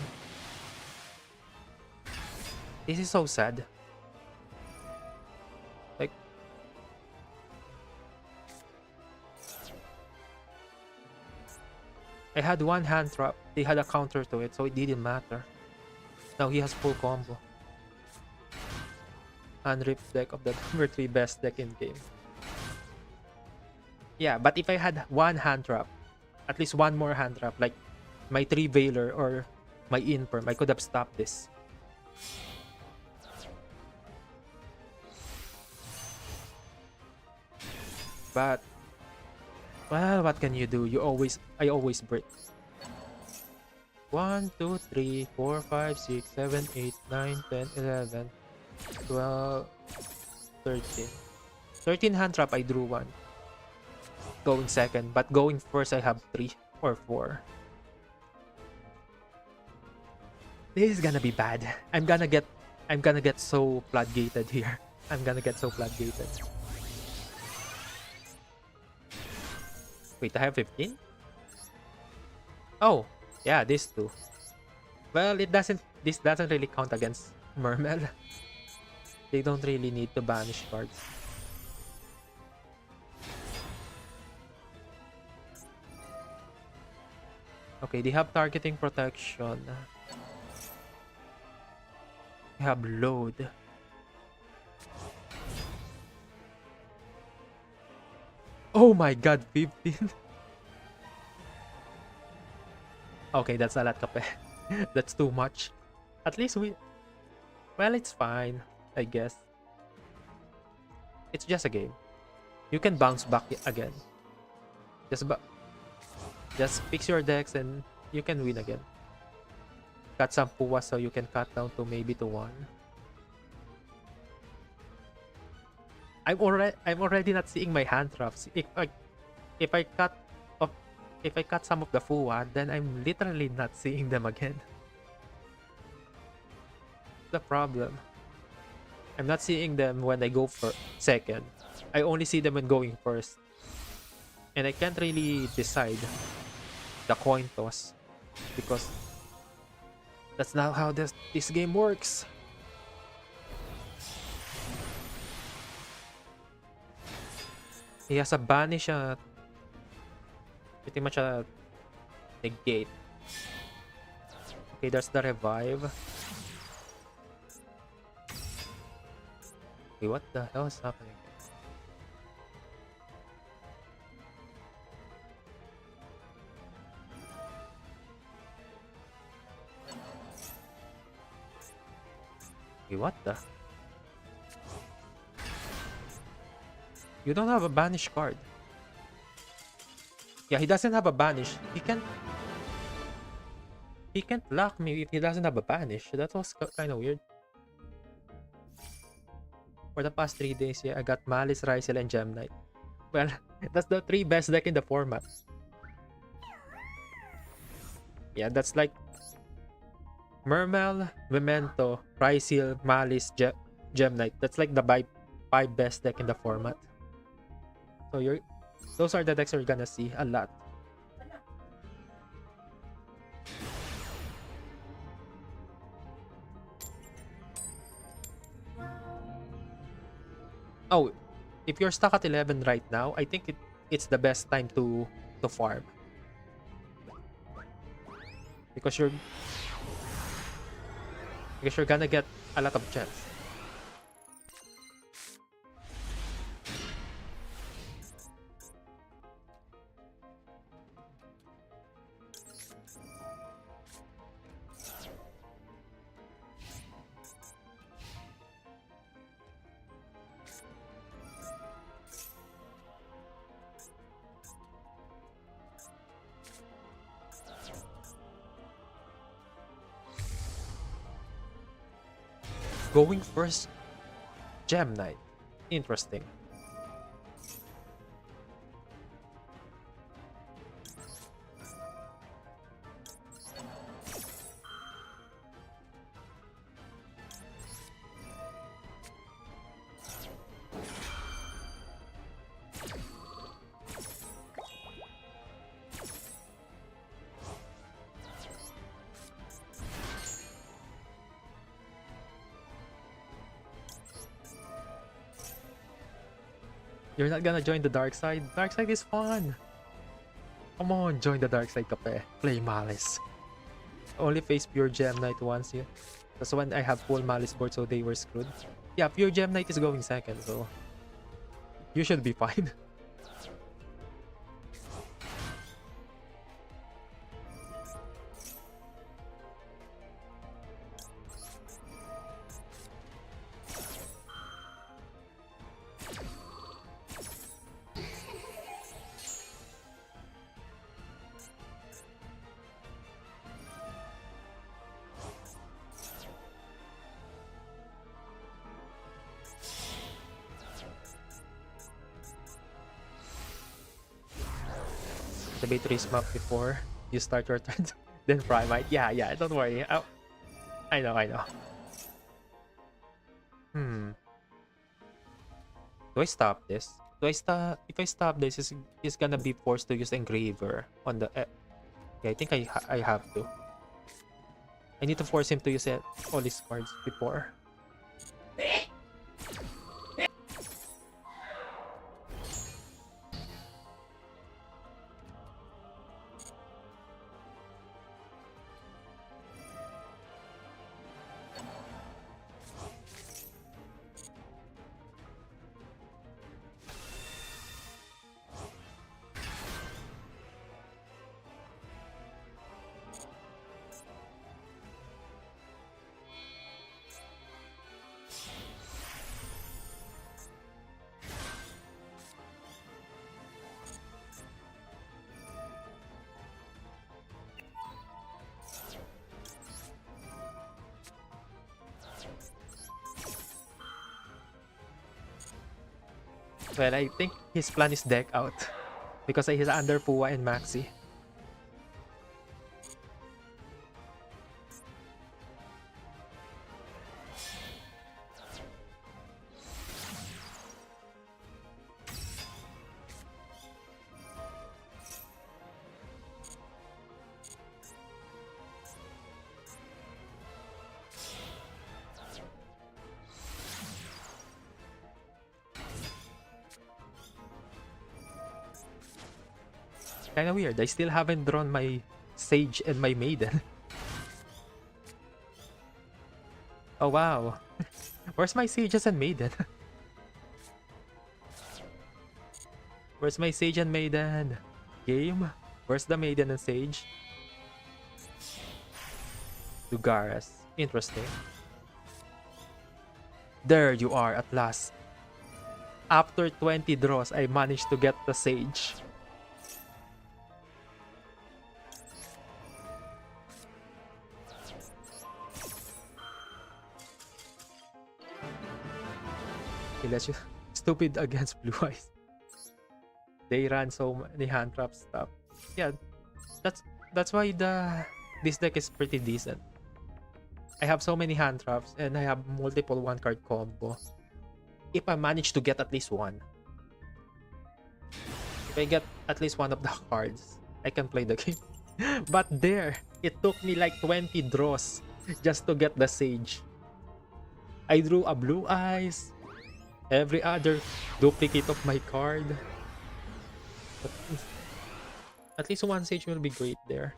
This is so sad. Like, I had one hand trap, they had a counter to it, so it didn't matter. Now he has full combo. Unripped deck of the number 3 best deck in game. Yeah, but if I had one hand trap, at least one more hand trap, like my 3 Veiler or my Inperm, I could have stopped this. But, well, what can you do? I always break. 1, 2, 3, 4, 5, 6, 7, 8, 9, 10, 11, 12, 13. 13 hand trap, I drew 1. Going second, but going first, I have 3 or 4. This is gonna be bad. I'm gonna get so floodgated here. I'm gonna get so floodgated. Wait, I have 15? Oh, yeah, these two. Well, this doesn't really count against Mermel. They don't really need to banish cards. Okay, they have targeting protection. They have load. Oh my god, 15. Okay, that's a lot, Kape. That's too much. At least we... Well, it's fine, I guess. It's just a game. You can bounce back again. Just just fix your decks and you can win again. Cut some Puwa so you can cut down to maybe to 1. I'm already not seeing my hand traps. If I cut off if I cut some of the Fuwa, then I'm literally not seeing them again. The problem. I'm not seeing them when I go for second. I only see them when going first. And I can't really decide the coin toss because that's not how this game works. He has a banish, pretty much a negate. Okay, there's the revive. Okay, what the hell is happening? Okay, what the? You don't have a banish card. Yeah, he doesn't have a banish. He can't lock me if he doesn't have a banish. That was kind of weird. For the past 3 days, yeah, I got Maliss, Rysel, and Gem Knight. Well, that's the 3 best deck in the format. Yeah, that's like Mermel, Memento, Rysel, Maliss, Gem Knight. That's like the 5 best deck in the format. So those are the decks you're gonna see a lot. Oh, if you're stuck at 11 right now, I think it's the best time to farm. Because you're gonna get a lot of gems. Going first, Gem Knight. Interesting. You're not gonna join the dark side? Dark side is fun! Come on, join the dark side, Kape. Play Maliss. Only face pure Gem Knight once, yeah. That's when I have full Maliss board, so they were screwed. Yeah, pure Gem Knight is going second, so you should be fine. Activate Race Map before you start your turn. Then Primite. Yeah, don't worry. I know. Do I stop this? So if I stop this, he's gonna be forced to use Engraver on the... yeah, I think I have to. I need to force him to use all his cards before. Well, I think his plan is deck out because he's under Pua and Maxi. Kinda weird. I still haven't drawn my Sage and my Maiden. Oh wow. Where's my Sages and Maiden? Where's my Sage and Maiden? Game? Where's the Maiden and Sage? Lugares. Interesting. There you are at last. After 20 draws, I managed to get the Sage. Okay, let's just... Stupid against Blue Eyes. They ran so many hand trap stuff. Yeah, that's why this deck is pretty decent. I have so many hand traps and I have multiple one card combo. If I manage to get at least one, if I get at least one of the cards, I can play the game. But there, it took me like 20 draws just to get the Sage. I drew a Blue Eyes, every other duplicate of my card. But at least one Sage will be great there.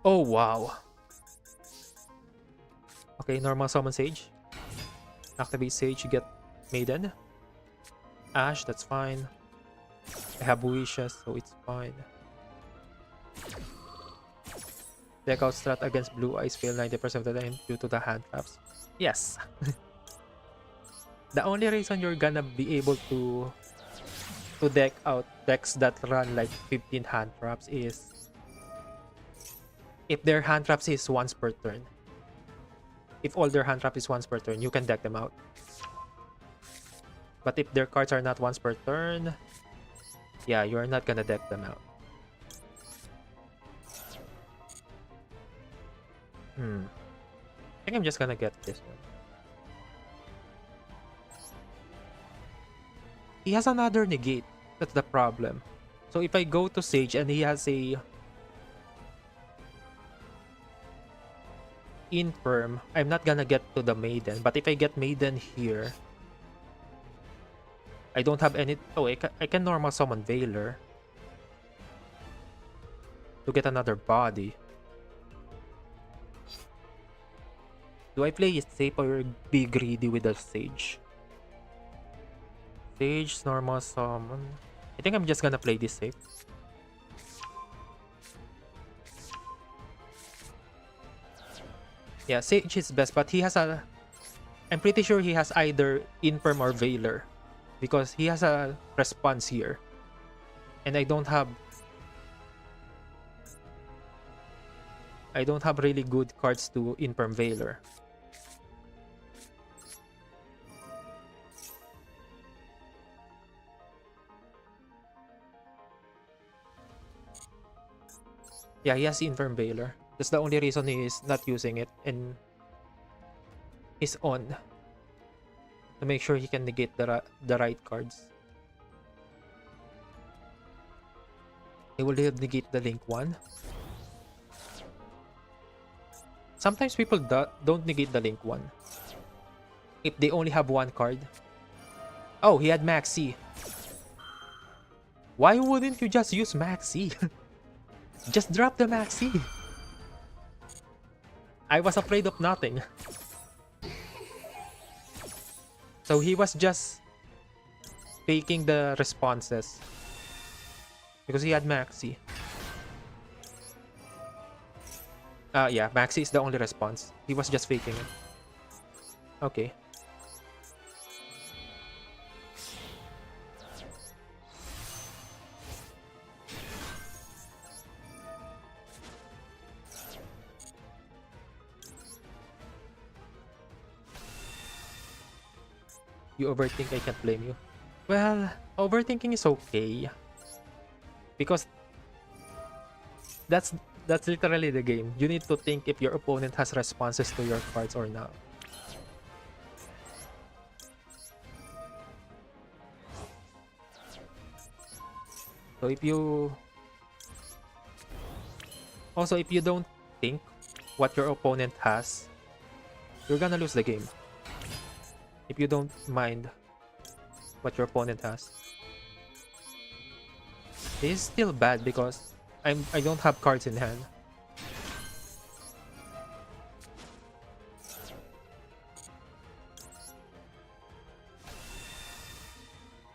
Oh wow. Okay, normal summon Sage. Activate Sage, you get Maiden. Ash, that's fine. I have wishes, so it's fine. Deck out strat against Blue Eyes fail 90% of the time due to the hand traps. Yes. The only reason you're gonna be able to deck out decks that run like 15 hand traps is if their hand traps is once per turn. If all their hand trap is once per turn, you can deck them out. But if their cards are not once per turn, yeah, you're not gonna deck them out. I think I'm just gonna get this one. He has another negate. That's the problem. So if I go to Sage and he has a Infirm, I'm not gonna get to the Maiden. But if I get Maiden here, I don't have any... Oh, I can normal summon Veiler to get another body. Do I play it safe or be greedy with the Sage? Sage, normal summon. I think I'm just gonna play this safe. Yeah, Sage is best, but he has a... I'm pretty sure he has either Infirm or Veiler, because he has a response here. And I don't have really good cards to Infirm Veiler. Yeah, he has Infirm Veiler. That's the only reason he is not using it and is on. to make sure he can negate the right cards. He will negate the link one. Sometimes people don't negate the link one if they only have one card. Oh, he had Maxi. Why wouldn't you just use Maxi? Just drop the Maxi. I was afraid of nothing. So he was just faking the responses because he had Maxi. Yeah, Maxi is the only response. He was just faking it. Okay. You overthink, I can't blame you. Well, overthinking is okay. Because that's literally the game. You need to think if your opponent has responses to your cards or not. So if you... Also, if you don't think what your opponent has, you're gonna lose the game. If you don't mind what your opponent has. This is still bad because I don't have cards in hand.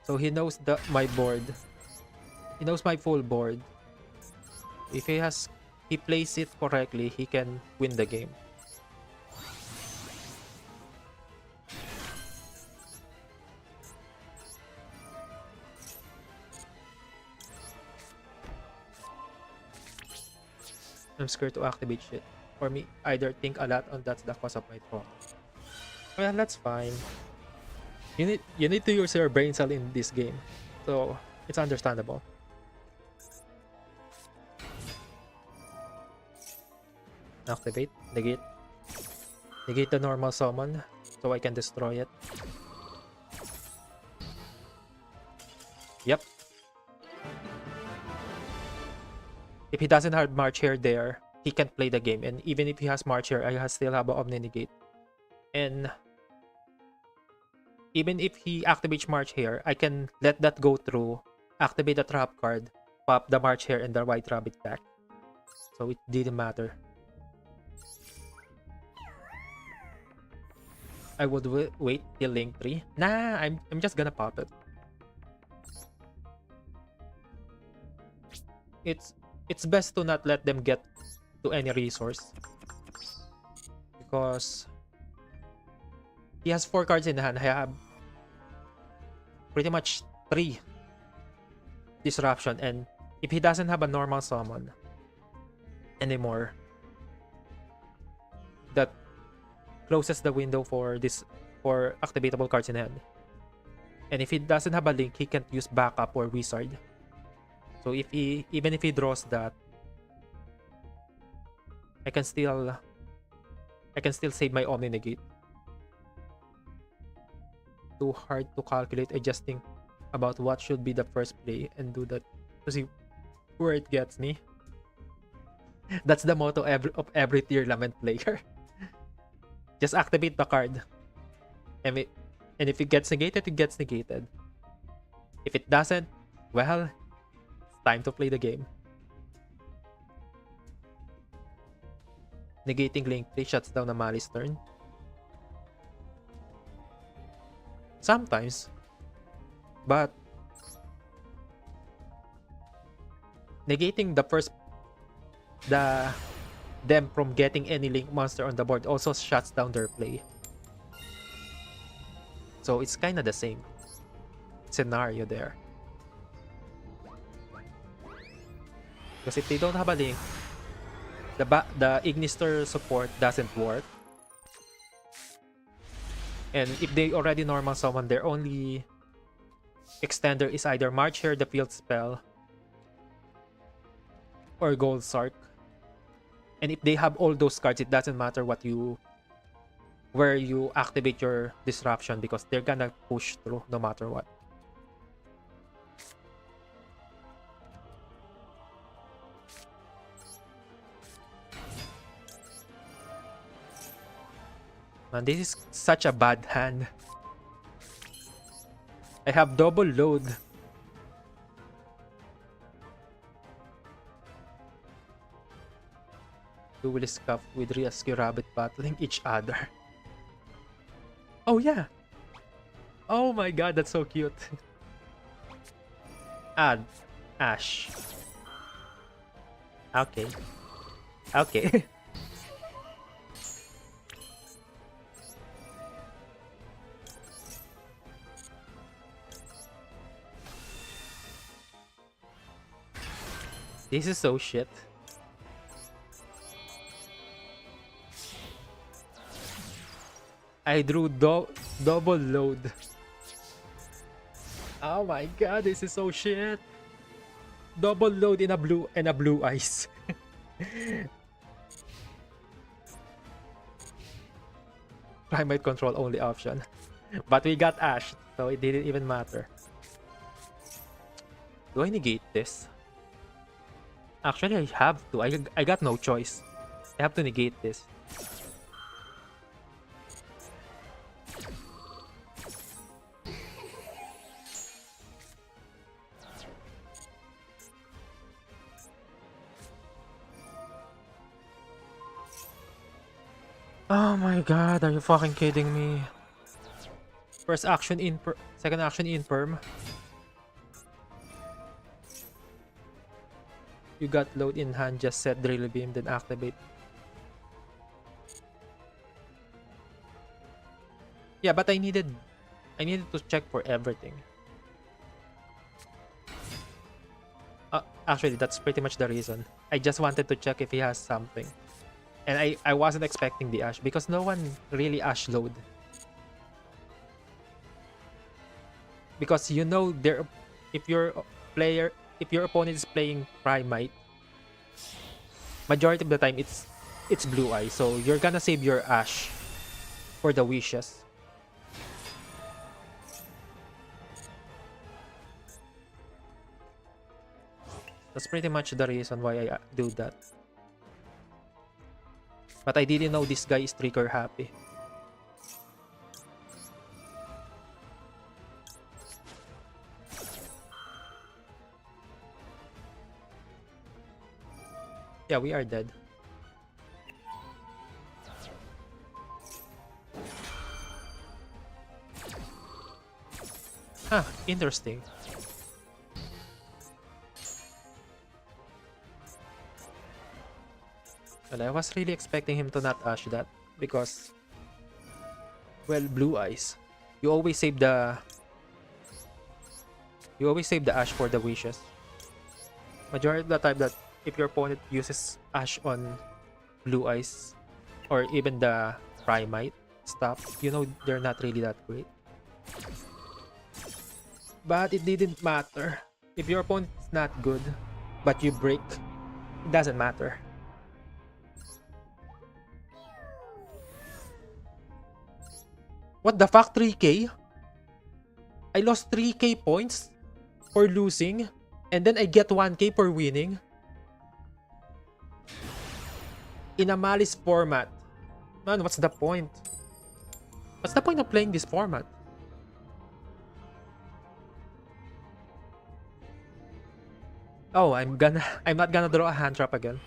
So he knows my board. He knows my full board. If he plays it correctly, he can win the game. I'm scared to activate shit. For me, either think a lot and that's the cause of my trauma. Well, that's fine. You need to use your brain cell in this game. So it's understandable. Activate, negate. Negate the normal summon so I can destroy it. Yep. If he doesn't have March here there, he can't play the game. And even if he has March here, I still have an Omni Negate. And even if he activates March here, I can let that go through, activate the trap card, pop the March here and the White Rabbit back. So it didn't matter. I would wait till Link 3. Nah, I'm just gonna pop it. It's best to not let them get to any resource. Because he has 4 cards in hand. I have pretty much 3 disruption. And if he doesn't have a normal summon anymore, that closes the window for activatable cards in hand. And if he doesn't have a link, he can't use backup or wizard. So even if he draws that, I can still save my Omni Negate. Too hard to calculate. I just think about what should be the first play and do that to see where it gets me. That's the motto of every tier lament player. Just activate the card. And if it gets negated, it gets negated. If it doesn't, well, it's time to play the game. Negating Link 3 shuts down a Maliss turn. Sometimes. But negating them from getting any Link monster on the board also shuts down their play. So it's kind of the same scenario there. Because if they don't have a Link, the Ignister support doesn't work. And if they already normal summon, their only extender is either March here, the field spell, or Gold Sark. And if they have all those cards, it doesn't matter what you where you activate your disruption because they're gonna push through no matter what. Man, this is such a bad hand. I have double load. Duel scuff with rescue rabbit battling each other. Oh yeah. Oh my god, that's so cute. Add Ash. Okay. Okay. This is so shit. I drew double load. Oh my god, this is so shit. Double load in a blue ice. Primate control only option. But we got Ash, so it didn't even matter. Do I negate this? Actually, I have to. I got no choice. I have to negate this. Oh my god, are you fucking kidding me? First action in second action in perm. You got load in hand, just set drill beam, then activate. Yeah, but I needed to check for everything. Actually, that's pretty much the reason. I just wanted to check if he has something. And I wasn't expecting the Ash because no one really Ash load. Because you know if your opponent is playing Primite, majority of the time it's blue eye, so you're gonna save your Ash for the wishes. That's pretty much the reason why I do that. But I didn't know this guy is trigger happy. Yeah, we are dead. Huh, interesting. Well, I was really expecting him to not Ash that because, well, blue eyes. You always save the Ash for the wishes. Majority of the time that if your opponent uses Ash on blue eyes or even the Primite stuff, you know they're not really that great. But it didn't matter. If your opponent is not good, but you break, it doesn't matter. What the fuck, 3k? I lost 3k points for losing, and then I get 1k for winning? In a Maliss format. Man, what's the point? What's the point of playing this format? Oh, I'm not gonna draw a hand trap again.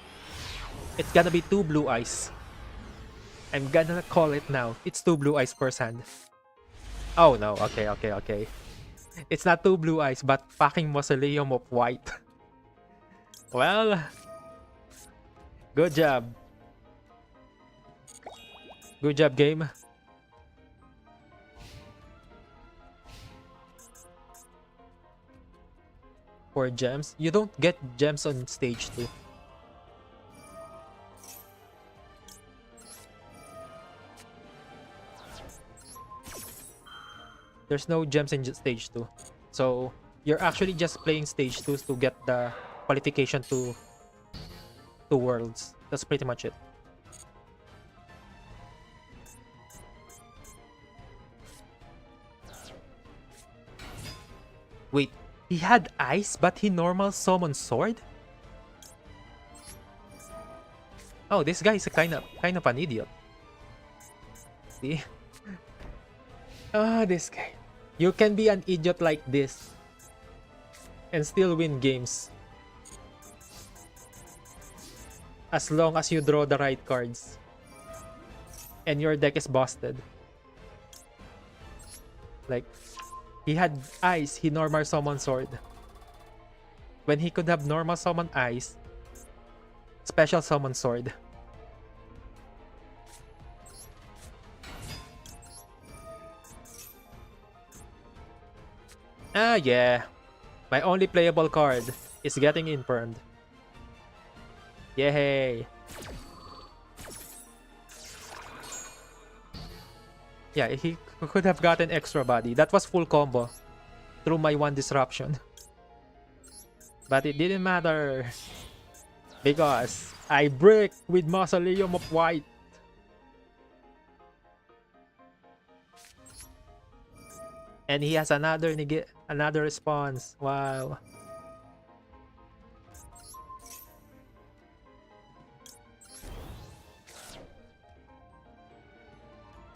It's gonna be 2 blue eyes. I'm gonna call it now. It's 2 blue eyes first hand. Oh no, okay. It's not 2 blue eyes, but fucking mausoleum of white. Well, good job. Good job, game. For gems, you don't get gems on stage 2. There's no gems in stage 2. So, you're actually just playing stage 2 to get the qualification to Worlds. That's pretty much it. Wait, he had ice, but he normal summon sword? Oh, this guy is a kind of an idiot. See? Ah, this guy. You can be an idiot like this and still win games. As long as you draw the right cards. And your deck is busted. Like, he had ice, he normal summon sword. When he could have normal summon ice, special summon sword. Ah, yeah. My only playable card is getting infirmed. Yay! Yeah, he could have gotten extra body. That was full combo through my one disruption. But it didn't matter because I break with Mausoleum of White. And he has another response. Wow.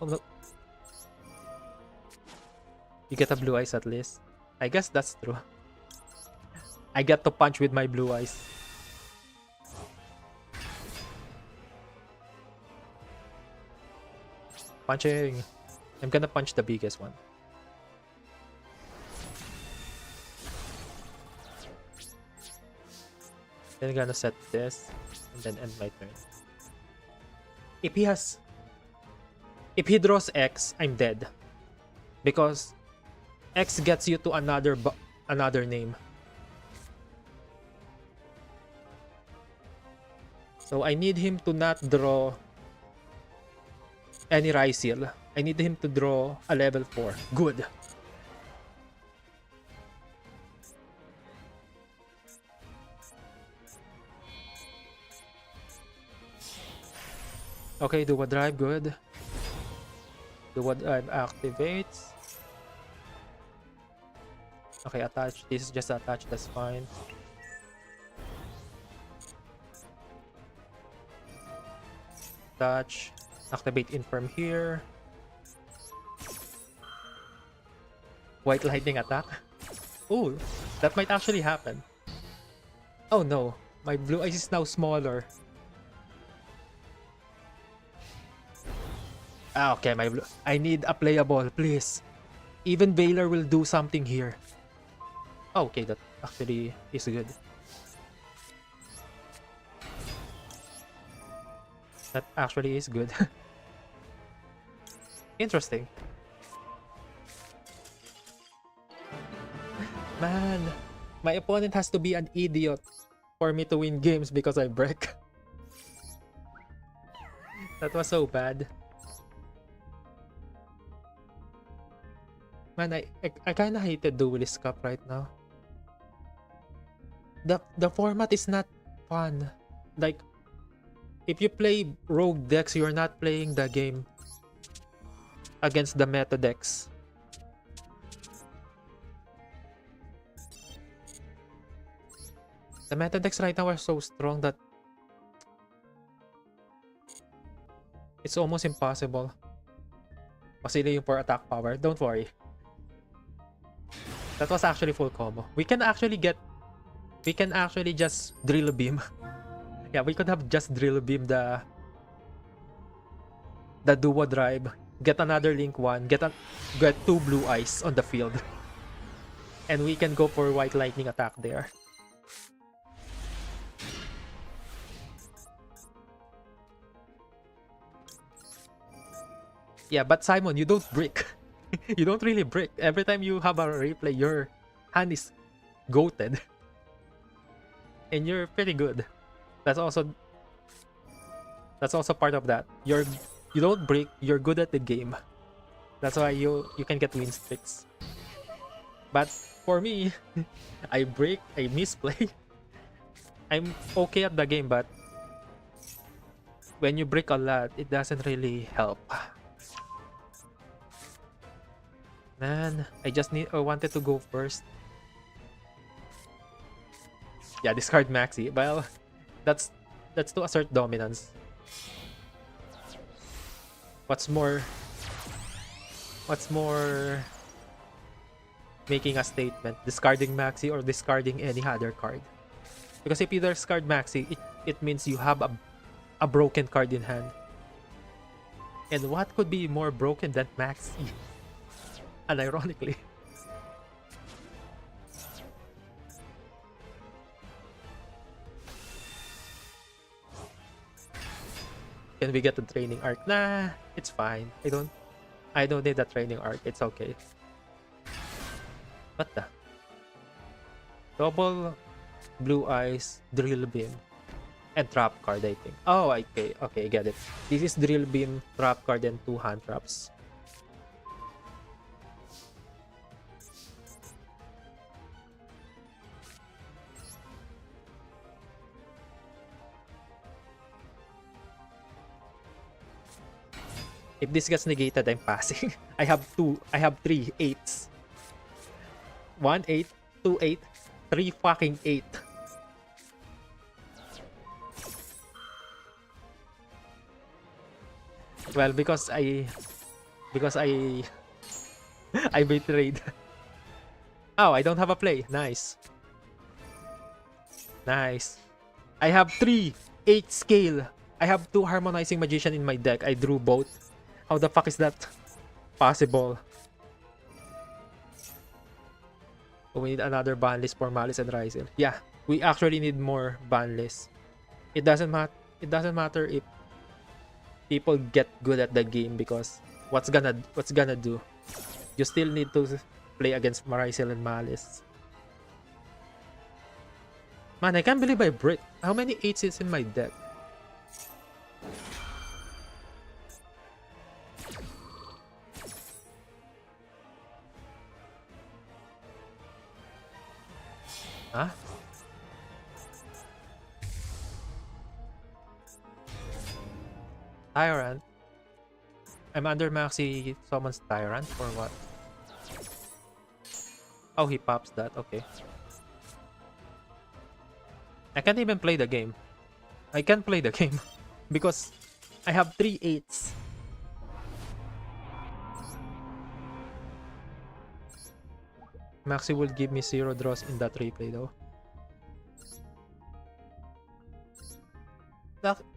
Oh, no. You get a blue eyes at least. I guess that's true. I get to punch with my blue eyes. Punching. I'm gonna punch the biggest one. Then I'm gonna set this and then end my turn. If he draws X, I'm dead. Because X gets you to another name. So I need him to not draw any Rysil. I need him to draw a level 4. Good. Okay, Duel Drive, good. Duel Drive activates. Okay, attach. This is just attach, that's fine. Touch. Activate Infirm here. White Lightning attack. Ooh, that might actually happen. Oh no, my blue eyes is now smaller. Ah, okay, my blue. I need a playable, please. Even Baylor will do something here. Oh, okay, that actually is good. That actually is good. Interesting. Man, my opponent has to be an idiot for me to win games because I break. That was so bad. Man, I kind of hated Duelist Cup right now. The format is not fun. Like, if you play rogue decks, you're not playing the game against the meta decks. The meta decks right now are so strong that it's almost impossible. Pasili yung for attack power. Don't worry. That was actually full combo. We can actually just drill beam. Yeah, we could have just drill beam the duo drive. Get another link one. Get 2 blue eyes on the field. And we can go for white lightning attack there. Yeah, but Simon, you don't break. You don't really break. Every time you have a replay, your hand is goated. And you're pretty good. That's also part of that. You don't break, you're good at the game. That's why you can get win streaks. But for me, I break, I misplay. I'm okay at the game, but when you break a lot, it doesn't really help. Man, I wanted to go first. Yeah, discard Maxi. Well, that's to assert dominance. What's more making a statement? Discarding Maxi or discarding any other card? Because if you discard Maxi, it means you have a broken card in hand. And what could be more broken than Maxi? Unironically. Can we get the training arc? Nah, it's fine. I don't need the training arc. It's okay. What the? Double blue eyes, drill beam, and trap card, I think. Oh, okay, okay, get it. This is drill beam, trap card, and 2 hand traps. If this gets negated, I'm passing. I have 3 8s. 1 8, 2 8, 3 fucking 8. Well, because I I betrayed. Oh, I don't have a play. Nice. Nice. I have 3 8 scale. I have 2 harmonizing magician in my deck. I drew both. How the fuck is that possible? Oh, we need another ban list for Maliss and Ryzel. Yeah, we actually need more ban lists. It doesn't matter if people get good at the game, because what's gonna do? You still need to play against Ryzel and Maliss. Man, I can't believe I brick. How many 8s is in my deck? Huh? Tyrant? I'm under Maxi summons Tyrant or what? Oh, he pops that. Okay. I can't even play the game. I can't play the game because I have 3 8s. Maxi will give me 0 draws in that replay though.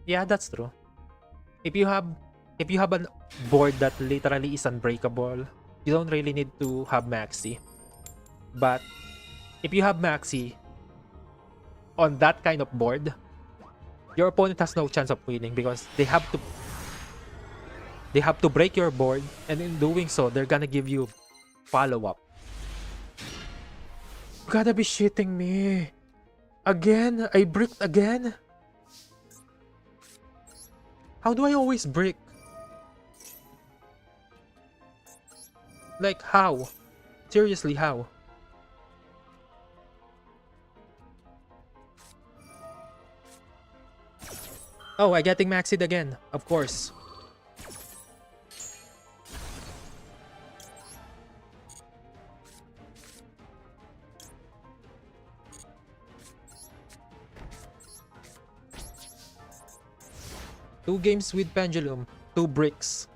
Yeah, that's true. If you have a board that literally is unbreakable, you don't really need to have Maxi. But if you have Maxi on that kind of board, your opponent has no chance of winning because they have to break your board, and in doing so, they're gonna give you follow-up. You gotta be shitting me. Again? I bricked again? How do I always brick? Like, how? Seriously, how? Oh, I'm getting maxed again. Of course. Two games with Pendulum, 2 bricks,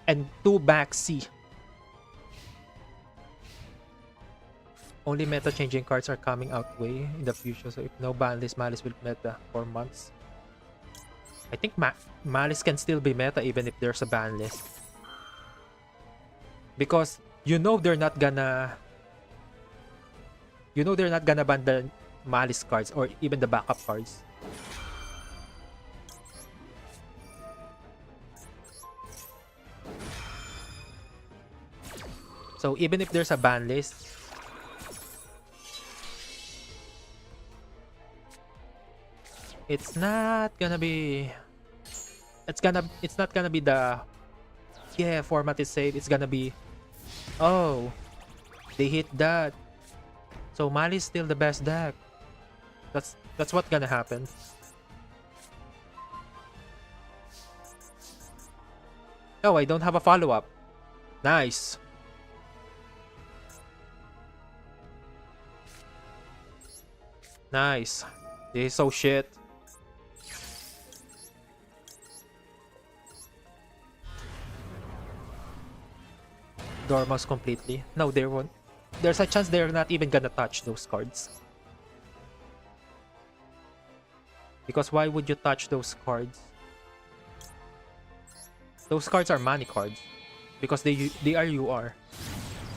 and 2 back C. Only meta changing cards are coming out way in the future, so if no ban list, Maliss will meta for months. I think Maliss can still be meta even if there's a ban list. Because you know they're not gonna ban the Maliss cards or even the backup cards. So even if there's a ban list, it's not gonna be the format is safe. It's gonna be, oh, they hit that, so Mali's still the best deck. That's what's gonna happen. Oh, I don't have a follow-up. Nice. Nice. This is so shit. Dormouse completely. No, they won't. There's a chance they're not even gonna touch those cards. Because why would you touch those cards? Those cards are money cards. Because they are UR.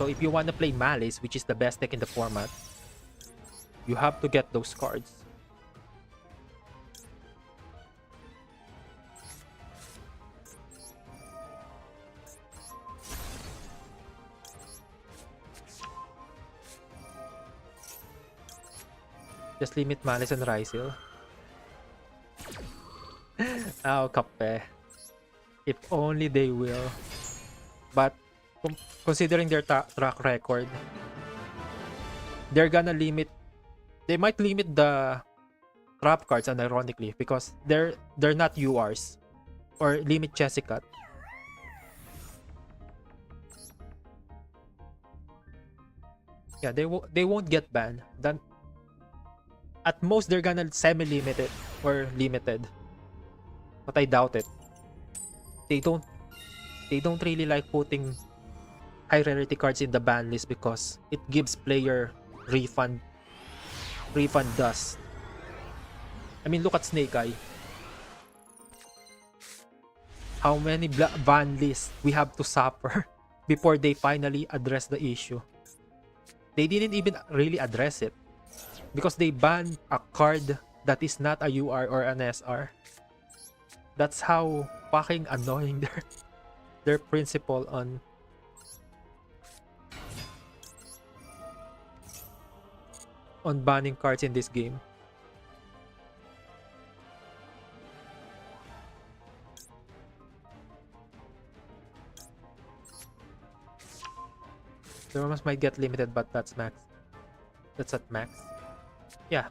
So if you want to play Maliss, which is the best deck in the format, you have to get those cards. Just limit Malice and Rysil. Oh, kape. If only they will. But considering their track record, they're gonna limit. They might limit the trap cards, unironically, because they're not URs, or limit Jessica. Yeah, they won't get banned. Then at most they're gonna semi-limit it or limited, but I doubt it. They don't really like putting high rarity cards in the ban list because it gives player refund dust. I mean, look at Snake Eye. How many ban lists we have to suffer before they finally address the issue. They didn't even really address it because they banned a card that is not a UR or an SR. That's how fucking annoying their principle on banning cards in this game. The Romans might get limited, but that's max. That's at max. Yeah.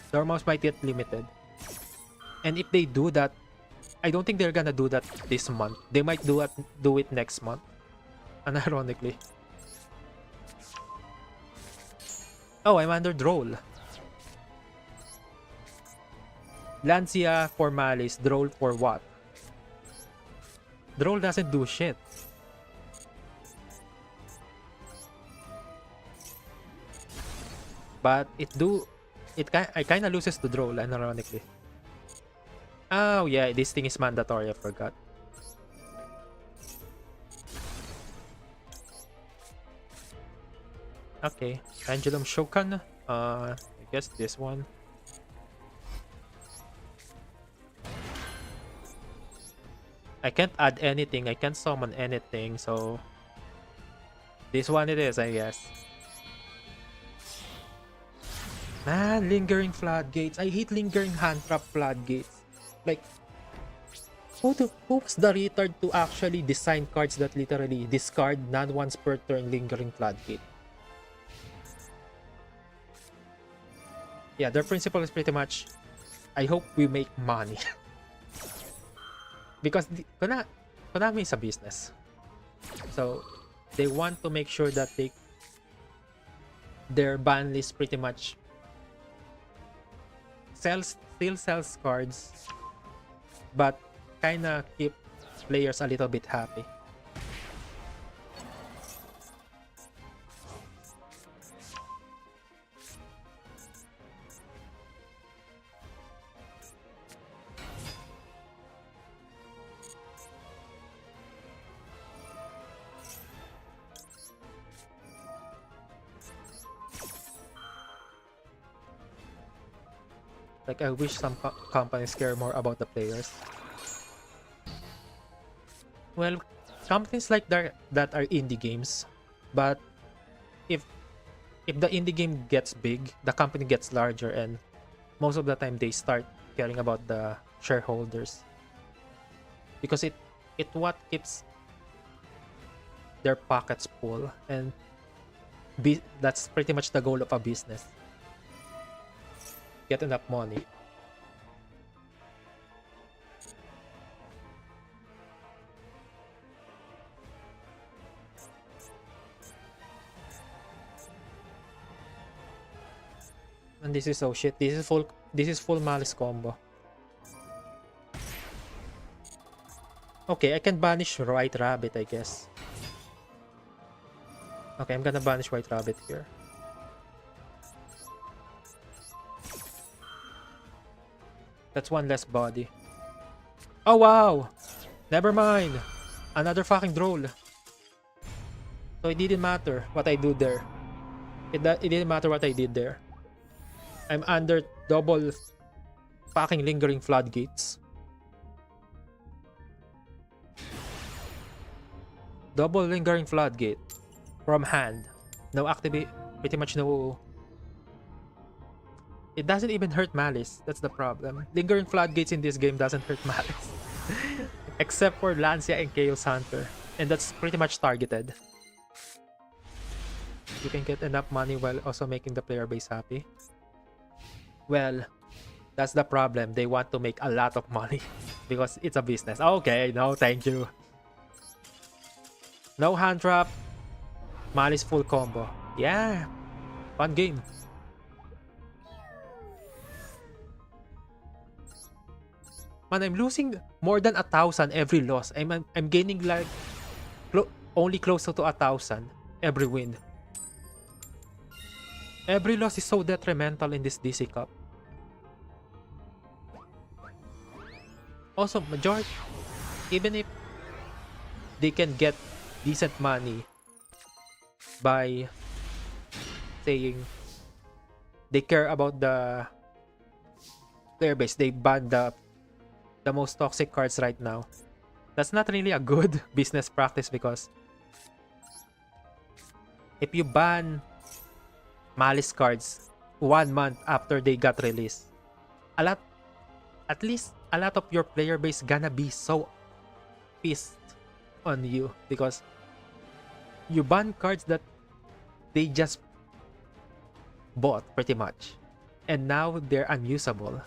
The Romans might get limited. And if they do that, I don't think they're gonna do that this month. They might do it next month. Unironically. Oh, I'm under Droll. Lancia for Malice, Droll for what? Droll doesn't do shit. But I kinda loses to Droll, unironically. Oh yeah, this thing is mandatory, I forgot. Okay, Pendulum Shokan. I guess this one. I can't add anything, I can't summon anything, so this one it is, I guess. Man, Lingering Floodgates. I hate Lingering Hand Trap Floodgates. Like, who was the retard to actually design cards that literally discard non-once per turn Lingering Floodgate? Yeah, their principle is pretty much, I hope we make money. Because Konami is a business. So, they want to make sure that their ban list pretty much still sells cards, but kinda keep players a little bit happy. Like, I wish some companies care more about the players. Well, companies like that are indie games, but if the indie game gets big, the company gets larger, and most of the time they start caring about the shareholders, because it what keeps their pockets full, and that's pretty much the goal of a business. Get enough money. This is so shit. This is full Malice combo. Okay, I can banish White Rabbit, I guess. Okay, I'm gonna banish White Rabbit here. That's one less body. Oh wow! Never mind. Another fucking droll. So it didn't matter what I do there. It didn't matter what I did there. I'm under double fucking lingering floodgates. Double lingering floodgate from hand. No activate. Pretty much no. It doesn't even hurt Malice. That's the problem. Lingering floodgates in this game doesn't hurt Malice. Except for Lancia and Chaos Hunter. And that's pretty much targeted. You can get enough money while also making the player base happy. Well, that's the problem. They want to make a lot of money. Because it's a business. Okay, no thank you. No hand trap. Malice full combo. Yeah. Fun game. Man, I'm losing more than 1,000 every loss. I'm gaining like only closer to 1,000 every win. Every loss is so detrimental in this DC Cup. Also, majority, even if they can get decent money by saying they care about the player base, they ban the most toxic cards right now. That's not really a good business practice because if you ban Malice cards 1 month after they got released, at least a lot of your player base gonna be so pissed on you because you ban cards that they just bought pretty much and now they're unusable.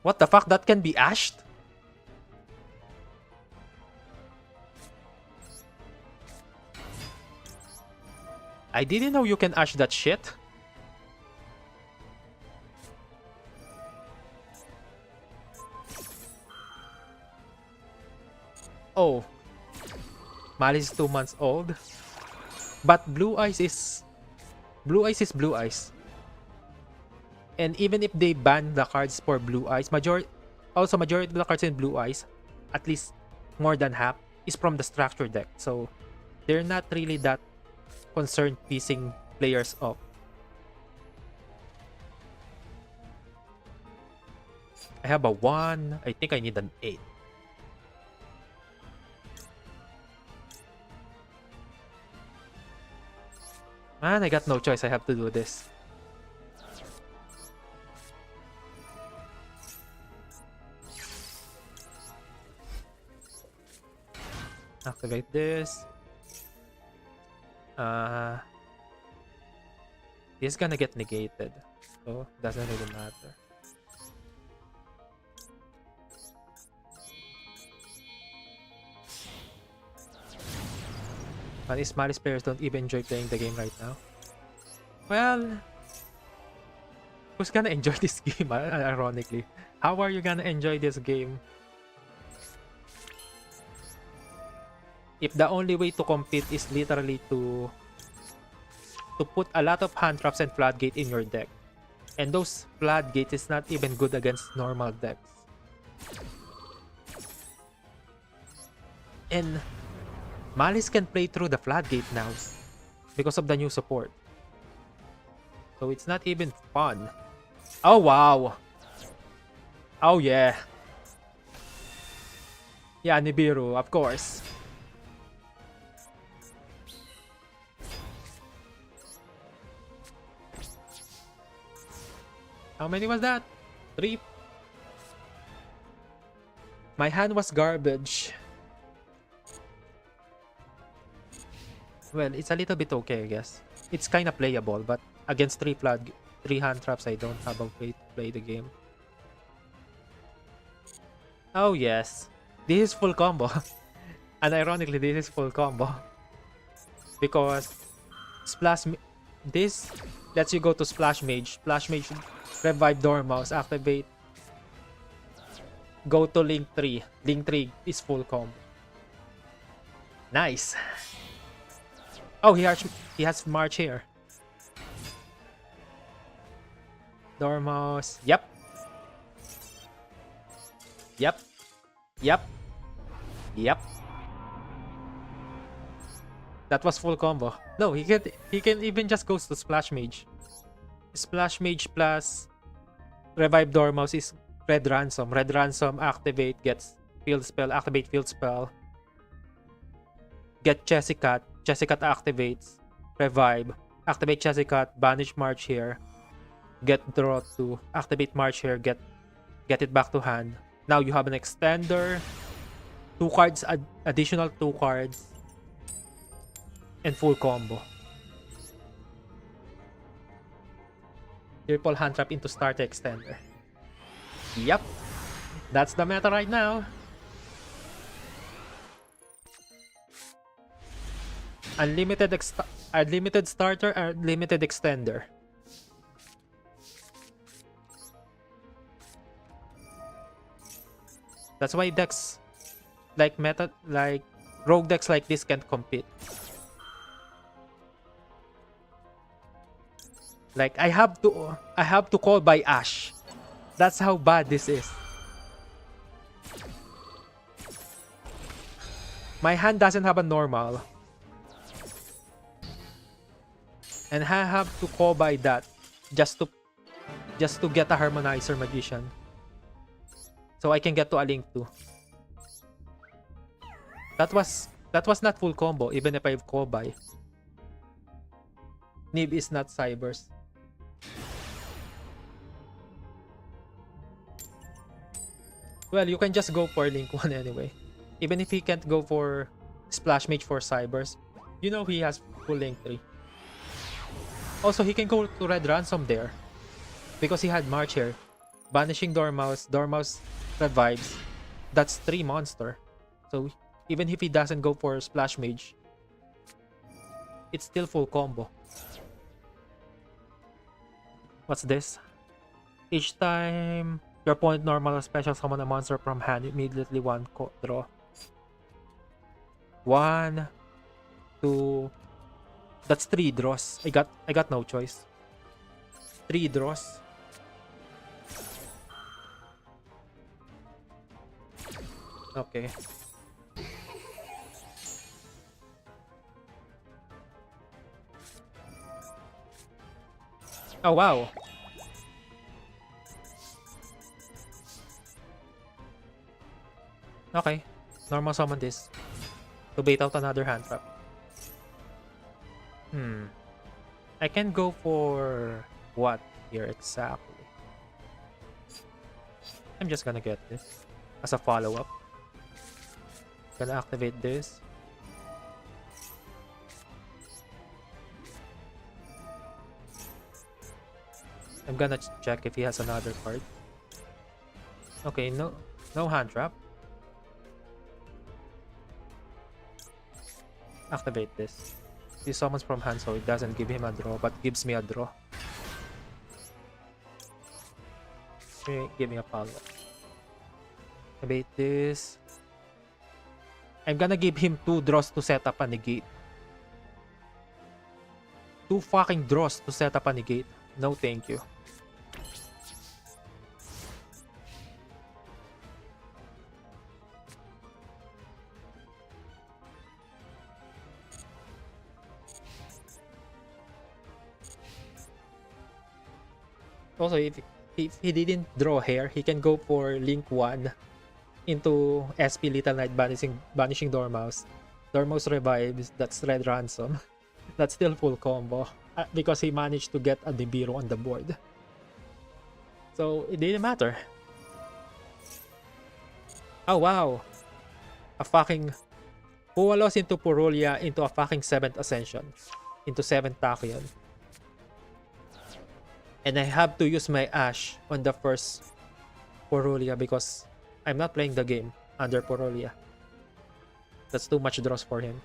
What the fuck? That can be ashed? I didn't know you can ash that shit. Oh. Malice is 2 months old. But Blue Eyes is Blue Eyes. And even if they ban the cards for Blue Eyes, majority of the cards in Blue Eyes, at least more than half, is from the structure deck. So they're not really that concerned piecing players up. I have a 1. I think I need an 8. Man, I got no choice. I have to do this. Activate this. This is gonna get negated, so doesn't really matter. But these Malice players don't even enjoy playing the game right now. Well, who's gonna enjoy this game? Ironically, how are you gonna enjoy this game if the only way to compete is literally to put a lot of hand traps and floodgate in your deck, and those floodgates is not even good against normal decks. And Malice can play through the floodgate now because of the new support, so it's not even fun. Oh wow. Oh yeah. Yeah, Nibiru, of course. How many was that? 3. My hand was garbage. Well, it's a little bit okay, I guess. It's kind of playable, but against 3 hand traps, I don't have a way to play the game. Oh yes. This is full combo. And ironically, this is full combo. Because this lets you go to Splash Mage. Splash Mage, revive Dormouse, activate. Go to Link 3. Link 3 is full combo. Nice. Oh, he has March here. Dormouse. Yep. Yep. Yep. Yep. That was full combo. No, he can even just goes to Splash Mage. Splash Mage plus Revive Dormouse is Red Ransom. Red Ransom activate, gets field spell, activate field spell. Get Chessicat. Chessicat activates. Revive. Activate Chessicat, banish March here. Get draw 2. Activate March here, get it back to hand. Now you have an extender. 2 cards, additional 2 cards. And full combo. Triple hand trap into starter extender. Yep. That's the meta right now. Unlimited starter, unlimited extender. That's why decks like rogue decks like this can't compete. Like I have to call by Ash. That's how bad this is. My hand doesn't have a normal. And I have to call by that just to get a Harmonizer Magician. So I can get to a Link 2. That was not full combo even if I call by. Nib is not Cybers. Well, you can just go for Link 1 anyway. Even if he can't go for Splash Mage for Cybers, you know he has full Link 3. Also, he can go to Red Ransom there. Because he had March here. Banishing Dormouse. Dormouse revives. That's 3 monster. So, even if he doesn't go for Splash Mage, it's still full combo. What's this? Each time your opponent normal or special summon a monster from hand, immediately draw. 1, 2. That's 3 draws. I got no choice. 3 draws. Okay. Oh wow. Okay. Normal summon this. To bait out another hand trap. I can go for what here exactly? I'm just gonna get this as a follow-up. Gonna activate this. I'm gonna check if he has another card. Okay, no hand trap. Activate this. He summons from hand, so it doesn't give him a draw, but gives me a draw. Okay, give me a follow-up. Activate this. I'm gonna give him 2 draws to set up a negate. 2 fucking draws to set up a negate. No thank you. Also, if he didn't draw here, he can go for Link 1 into SP Little Knight banishing Dormouse. Dormouse revives, that's Red Ransom. That's still full combo because he managed to get a Nibiru on the board. So it didn't matter. Oh wow. A fucking Pualos into Purulia into a fucking 7th Ascension. Into 7th Tachyon. And I have to use my Ash on the first Purulia because I'm not playing the game. under Porolia. That's too much draws for him.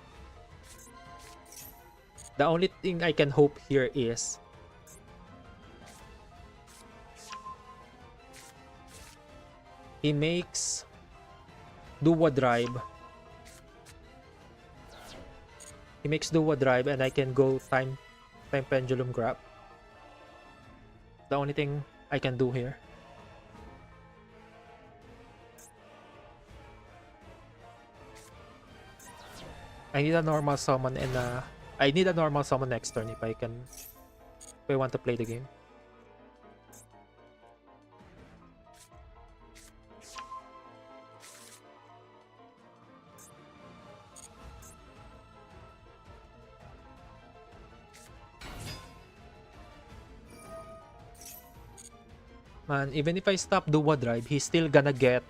The only thing I can hope here is he makes Duo Drive. He makes Duo Drive and I can go time Pendulum Grab. The only thing I can do here. I need a normal summon and I need a normal summon next turn if I want to play the game. Man, even if I stop Duo Drive, he's still gonna get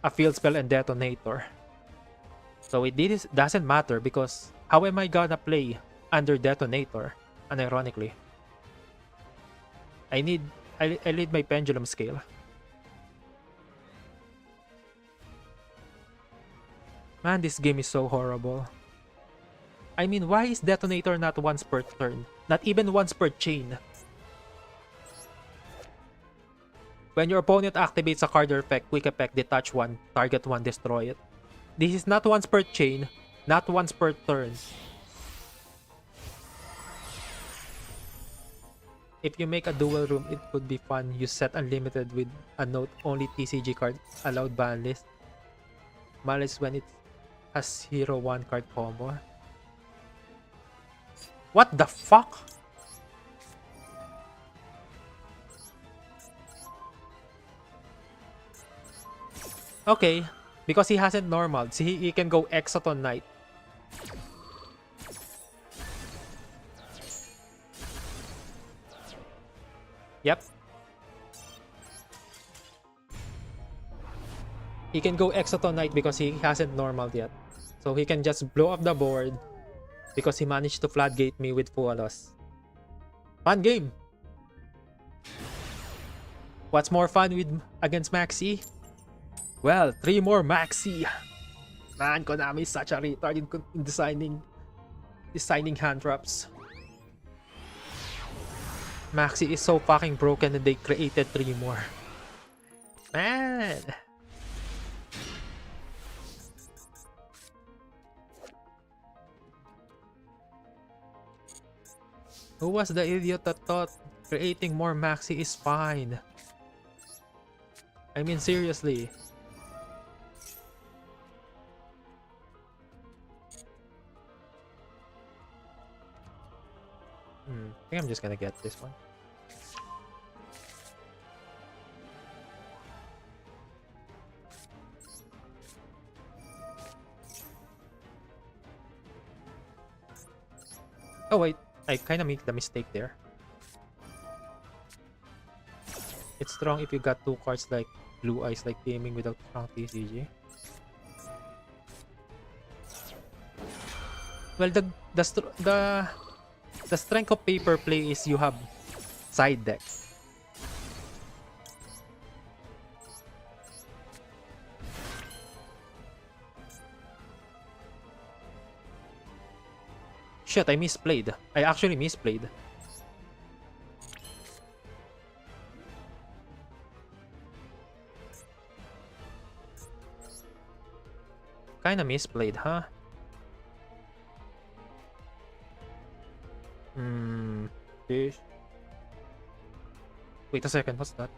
a Field Spell and Detonator. So it doesn't matter because how am I gonna play under Detonator? Unironically, I need my Pendulum Scale. Man, this game is so horrible. I mean, why is Detonator not once per turn? Not even once per chain. When your opponent activates a card or effect, quick effect, detach one, target one, destroy it. This is not once per chain, not once per turn. If you make a dual room, it would be fun. You set unlimited with a note, only TCG card allowed ban list. Maliss when it has hero 1 card combo. What the fuck? Okay, because he hasn't normal, so he can go Exoton Knight. Yep. He can go Exoton Knight because he hasn't normal yet. So he can just blow up the board because he managed to floodgate me with Fualos. Fun game! What's more fun with against Maxi? Well, 3 more Maxi. Man, Konami is such a retard in designing hand traps. Maxi is so fucking broken and they created 3 more. Man! Who was the idiot that thought creating more Maxi is fine? I mean, seriously. I think I'm just gonna get this one. Oh wait, I kinda made the mistake there. It's strong if you got 2 cards like Blue Eyes, like gaming without strong TCG. Well, the strength of paper play is you have side deck. Shit, I misplayed. I actually misplayed. Kinda misplayed, huh? Fish. Wait a second, what's that?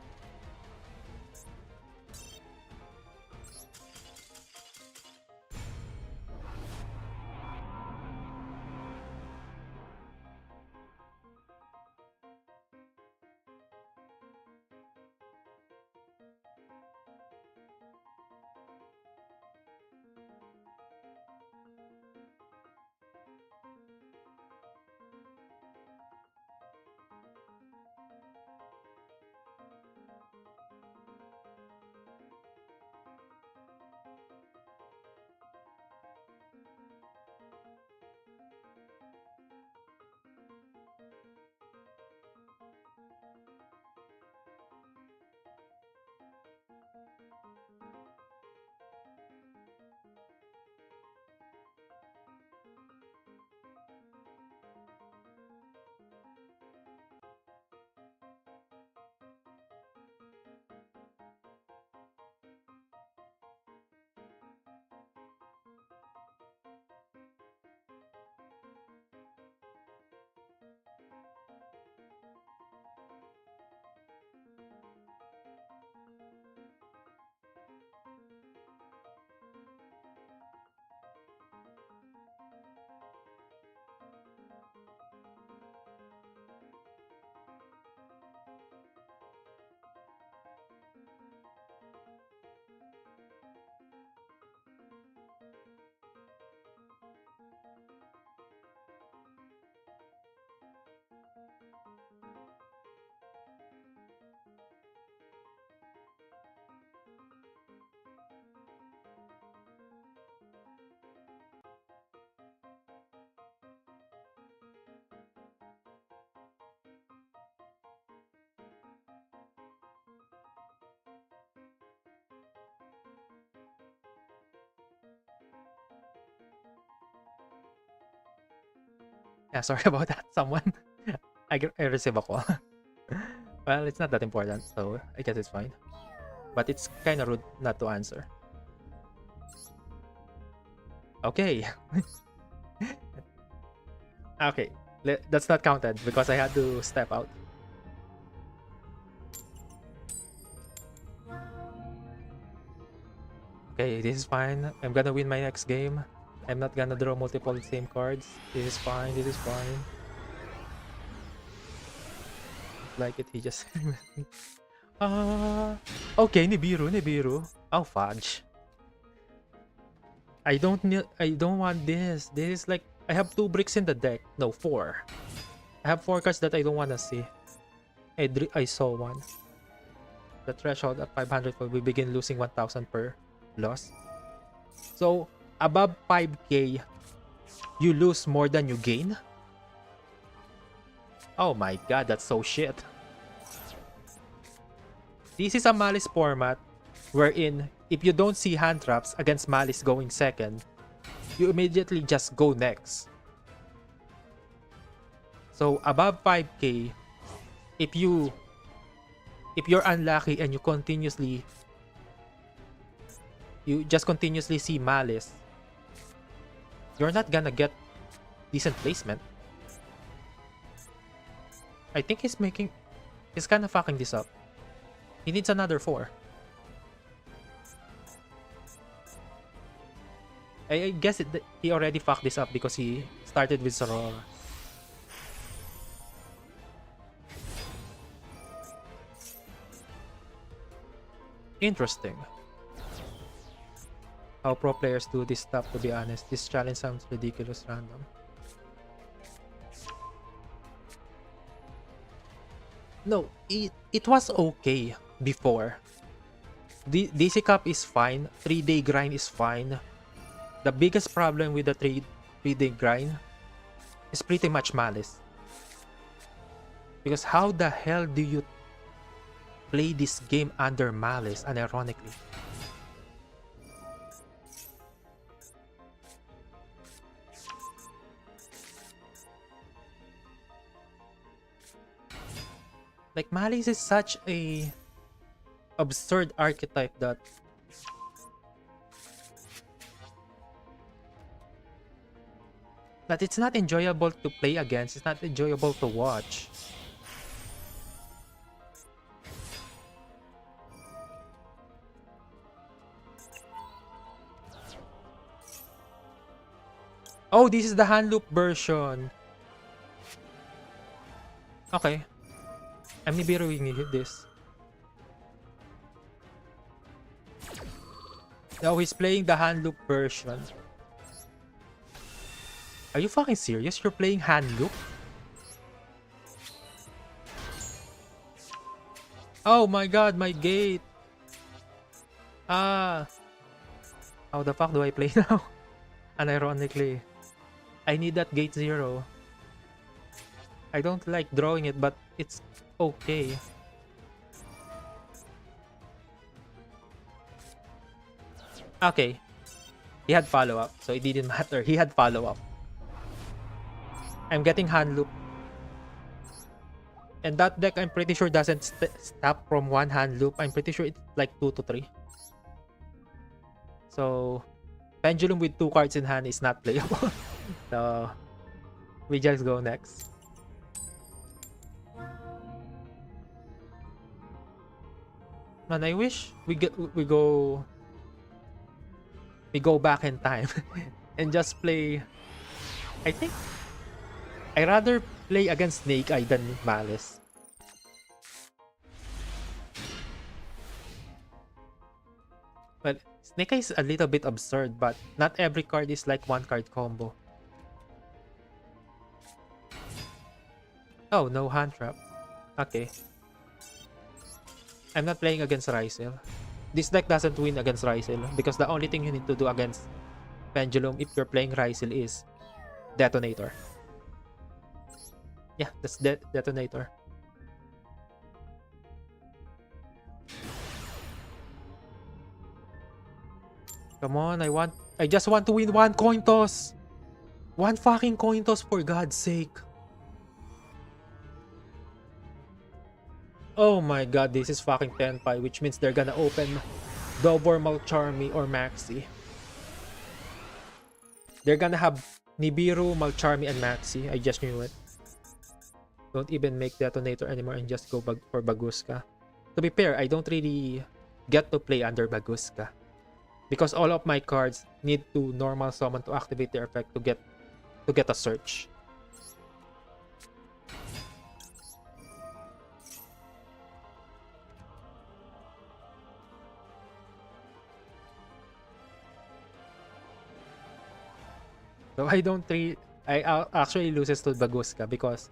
Yeah, sorry about that, someone. I receive a call. Well, it's not that important, so I guess it's fine. But it's kind of rude not to answer. Okay. Okay. That's not counted because I had to step out. Okay, this is fine. I'm gonna win my next game. I'm not gonna draw multiple same cards. This is fine. This is fine. Like it, he just... Okay, Nibiru, Nibiru. Oh, fudge. I don't need... I don't want this. This is like... I have 2 bricks in the deck. No, 4. I have 4 cards that I don't want to see. I saw one. The threshold at 500 we begin losing 1,000 per loss. So, above 5k, you lose more than you gain? Oh my god, that's so shit. This is a Maliss format wherein if you don't see hand traps against Maliss going second, you immediately just go next. So above 5k, if you're unlucky and you just continuously see Maliss, you're not gonna get decent placement. I think he's kind of fucking this up. He needs another 4. I guess he already fucked this up because he started with Sorora. Interesting. How pro players do this stuff, to be honest. This challenge sounds ridiculous random. No, it was okay before. DC Cup is fine. 3-day grind is fine. The biggest problem with the 3-day grind is pretty much Maliss. Because how the hell do you play this game under Maliss, unironically? Like, Maliss is such a absurd archetype that it's not enjoyable to play against, it's not enjoyable to watch. Oh, this is the hand loop version. Okay. I'm Nibiruing this. No, he's playing the hand loop version. Are you fucking serious? You're playing hand loop? Oh my god, my gate! Ah! How the fuck do I play now? Unironically. I need that gate 0. I don't like drawing it, but it's okay. Okay. He had follow-up, so it didn't matter. He had follow-up. I'm getting hand loop. And that deck, I'm pretty sure doesn't stop from 1 hand loop. I'm pretty sure it's like 2 to 3. So, Pendulum with 2 cards in hand is not playable. So, we just go next. Man, I wish we go back in time and just play. I think I rather play against Snake Eye than Maliss. Well, Snake Eye is a little bit absurd, but not every card is like 1 card combo. Oh, no hand trap. Okay. I'm not playing against Rysel. This deck doesn't win against Rysel because the only thing you need to do against Pendulum if you're playing Rysel is Detonator. Yeah, that's Detonator. Come on, I just want to win 1 coin toss. One fucking coin toss, for God's sake. Oh my god, this is fucking Tenpai, which means they're gonna open Dobor, Malcharmi, or Maxi. They're gonna have Nibiru, Malcharmi, and Maxi. I just knew it. Don't even make Detonator anymore and just go for Baguska. To be fair, I don't really get to play under Baguska, because all of my cards need to normal summon to activate their effect to get a search. So I actually loses to Baguska because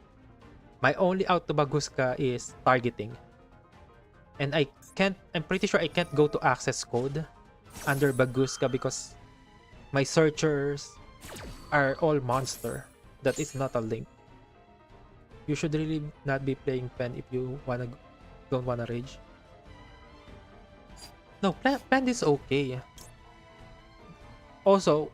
my only out to Baguska is targeting. And I'm pretty sure I can't go to access code under Baguska because my searchers are all monster. That is not a link. You should really not be playing Pen if you don't wanna rage. No, Pen is okay. Also,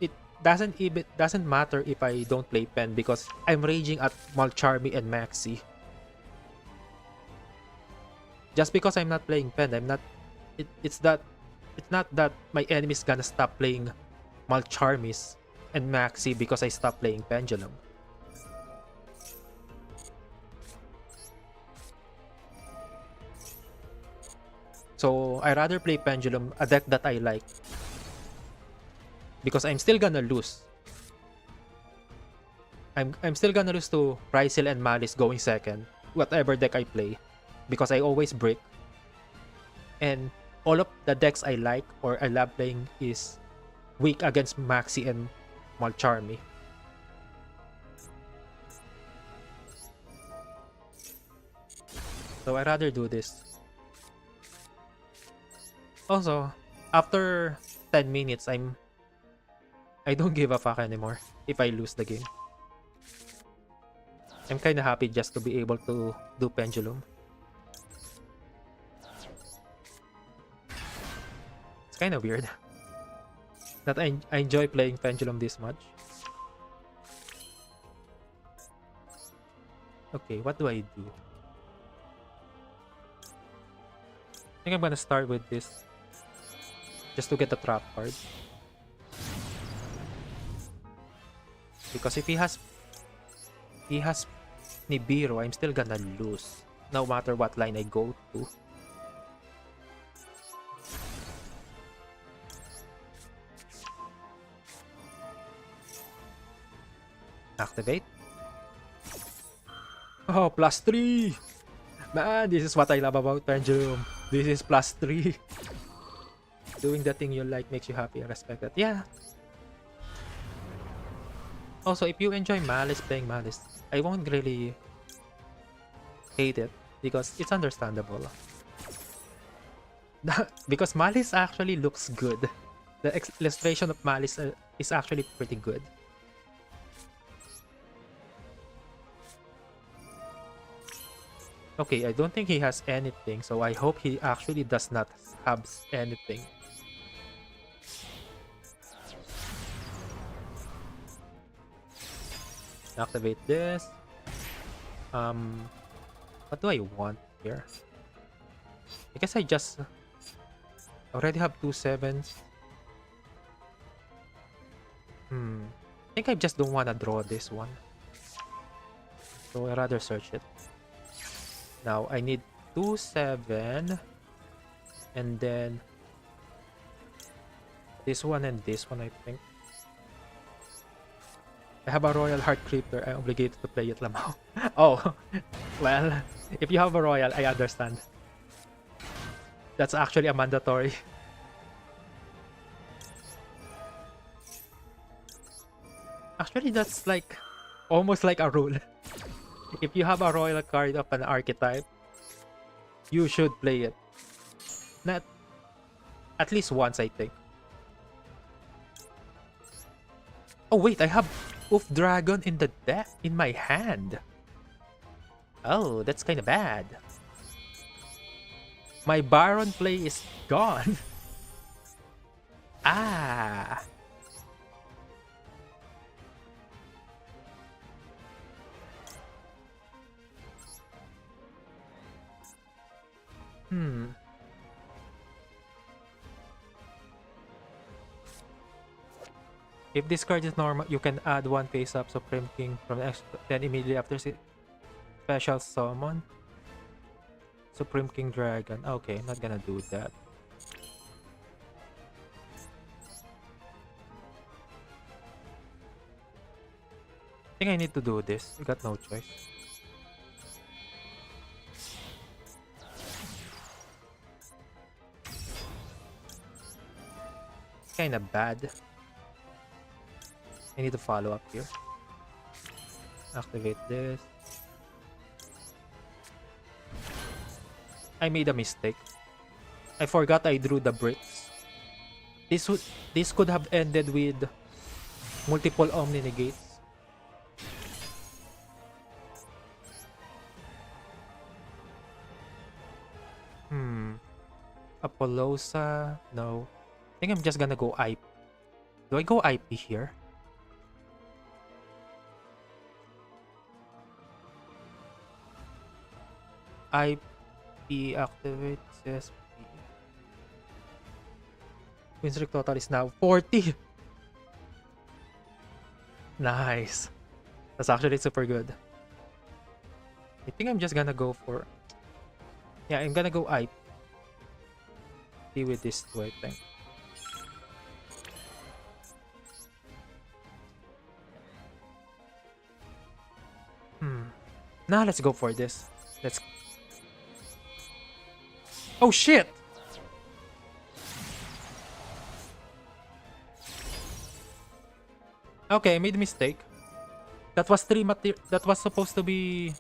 it doesn't matter if I don't play Pen because I'm raging at Malcharmi and Maxi. Just because I'm not playing Pen, it's not that my enemy's gonna stop playing Malcharmis and Maxi because I stopped playing Pendulum. So I rather play Pendulum, a deck that I like, because I'm still gonna lose. I'm still gonna lose to Rysel and Maliss going second, whatever deck I play, because I always break. And all of the decks I like or I love playing is weak against Maxi and Malcharmi. So I rather do this. Also, after 10 minutes, I don't give a fuck anymore if I lose the game. I'm kinda happy just to be able to do Pendulum. It's kinda weird that I enjoy playing Pendulum this much. Okay, what do I do? I think I'm gonna start with this just to get the trap card. Because if he has Nibiru, I'm still gonna lose no matter what line I go to. Activate. Oh, +3! Man, this is what I love about Pendulum. This is +3. Doing the thing you like makes you happy. I respect that. Yeah. Also, if you enjoy Maliss, playing Maliss, I won't really hate it because it's understandable. Because Maliss actually looks good. The illustration of Maliss is actually pretty good. Okay, I don't think he has anything, so I hope he actually does not have anything. Activate this. What do I want here? I guess I just already have 2 7s. I think I just don't want to draw this one. So I rather search it. Now I need 2 7 and then this one and this one, I think. I have a Royal Heart Creeper. I'm obligated to play it, Lamau. Oh, well, if you have a Royal, I understand. That's actually a mandatory. Actually, that's like almost like a rule. If you have a Royal card of an archetype, you should play it. Not at least once, I think. Oh wait, I have Oof Dragon in the deck in my hand. Oh, that's kind of bad. My Baron play is gone. Ah. Hmm. If this card is normal, you can add one face-up Supreme King from the then immediately after special summon Supreme King Dragon. Okay, not gonna do that. I think I need to do this. I got no choice. Kinda bad. I need to follow up here. Activate this. I made a mistake. I forgot I drew the bricks. This could have ended with multiple Omni negates. Apollosa, no. I think I'm just gonna go IP. Do I go IP here? IP activates SP. Win streak total is now 40. Nice. That's actually super good. I think I'm just gonna go for... Yeah, I'm gonna go IP with this too, I think. Now let's go for this. Let's... Oh shit! Okay, I made a mistake. That was that was supposed to be...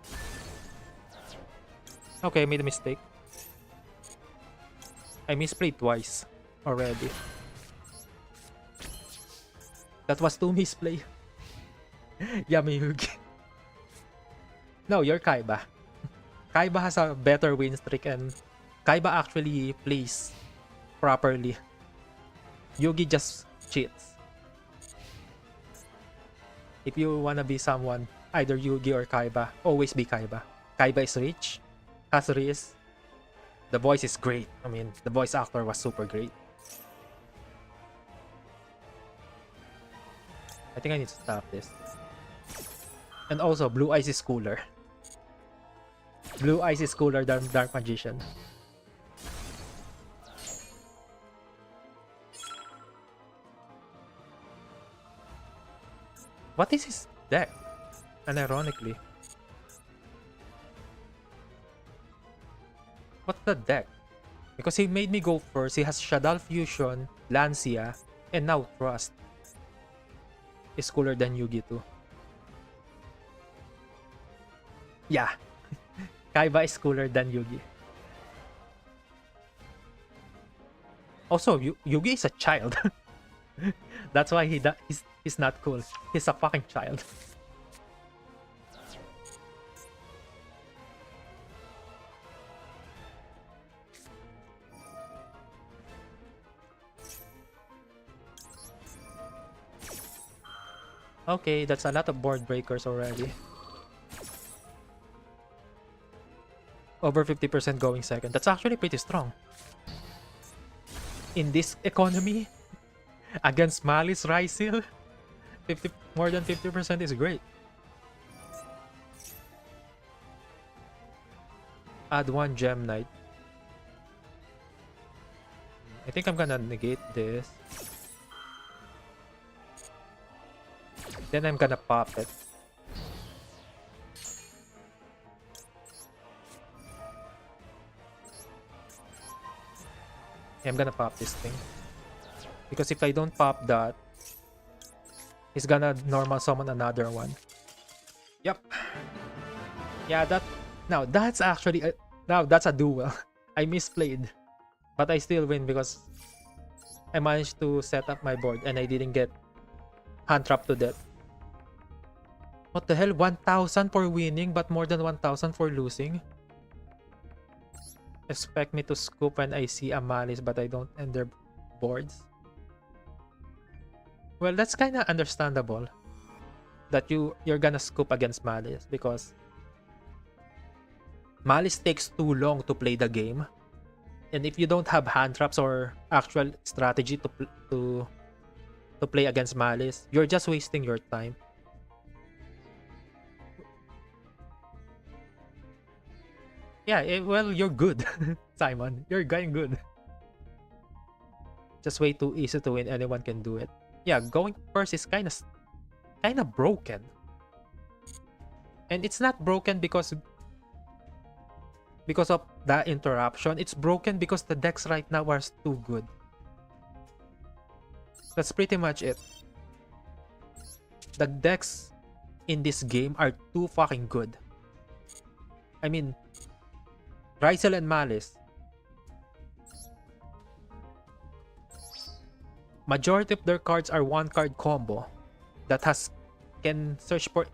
Okay, I made a mistake. I misplayed twice already. That was 2 misplay. Yummy Yugi. No, you're Kaiba. Kaiba has a better win streak and Kaiba actually plays properly. Yugi just cheats. If you wanna be someone, either Yugi or Kaiba, always be Kaiba. Kaiba is rich, has risk. The voice is great. I mean, the voice actor was super great. I think I need to stop this. And also, Blue Eyes is cooler. Blue Eyes is cooler than Dark Magician. What is his deck? Unironically. What's the deck? Because he made me go first. He has Shadal Fusion, Lancia, and now Trust. Is cooler than Yugi too. Yeah. Kaiba is cooler than Yugi. Also, Yugi is a child. That's why he's not cool. He's a fucking child. Okay, that's a lot of board breakers already. Over 50% going second. That's actually pretty strong. In this economy, against Maliss Rysil, more than 50% is great. Add 1 Gem Knight. I think I'm gonna negate this. Then I'm gonna pop it. I'm gonna pop this thing. Because if I don't pop that, he's gonna normal summon another one. Yep. Yeah, now that's actually now that's a duel. I misplayed. But I still win because I managed to set up my board and I didn't get hand trapped to death. What the hell? 1,000 for winning but more than 1,000 for losing? Expect me to scoop when I see a Maliss but I don't end their boards? Well, that's kind of understandable that you're gonna scoop against Maliss because Maliss takes too long to play the game. And if you don't have hand traps or actual strategy to play against Malice, you're just wasting your time. Yeah, well, you're good, Simon. You're going good. Just way too easy to win. Anyone can do it. Yeah, going first is kind of broken, and it's not broken because of that interruption. It's broken because the decks right now are too good. That's pretty much it. The decks in this game are too fucking good. I mean, Rysel and Malice, majority of their cards are one card combo that can search for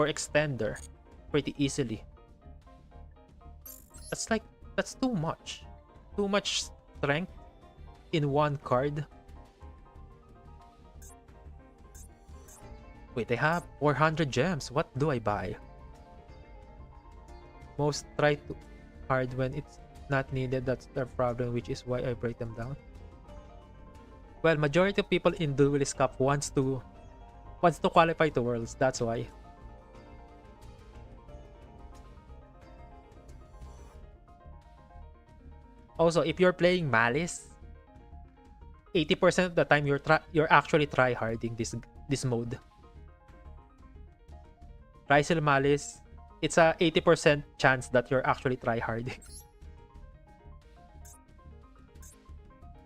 extender pretty easily. That's too much. Too much strength in one card. Wait, I have 400 gems. What do I buy? Most try to hard when it's not needed. That's their problem, which is why I break them down. Well, majority of people in Duelist Cup wants to qualify to Worlds. That's why. Also, if you're playing Malice, 80% of the time you're actually tryharding this mode. Rysel Malice, it's a 80% chance that you're actually tryharding.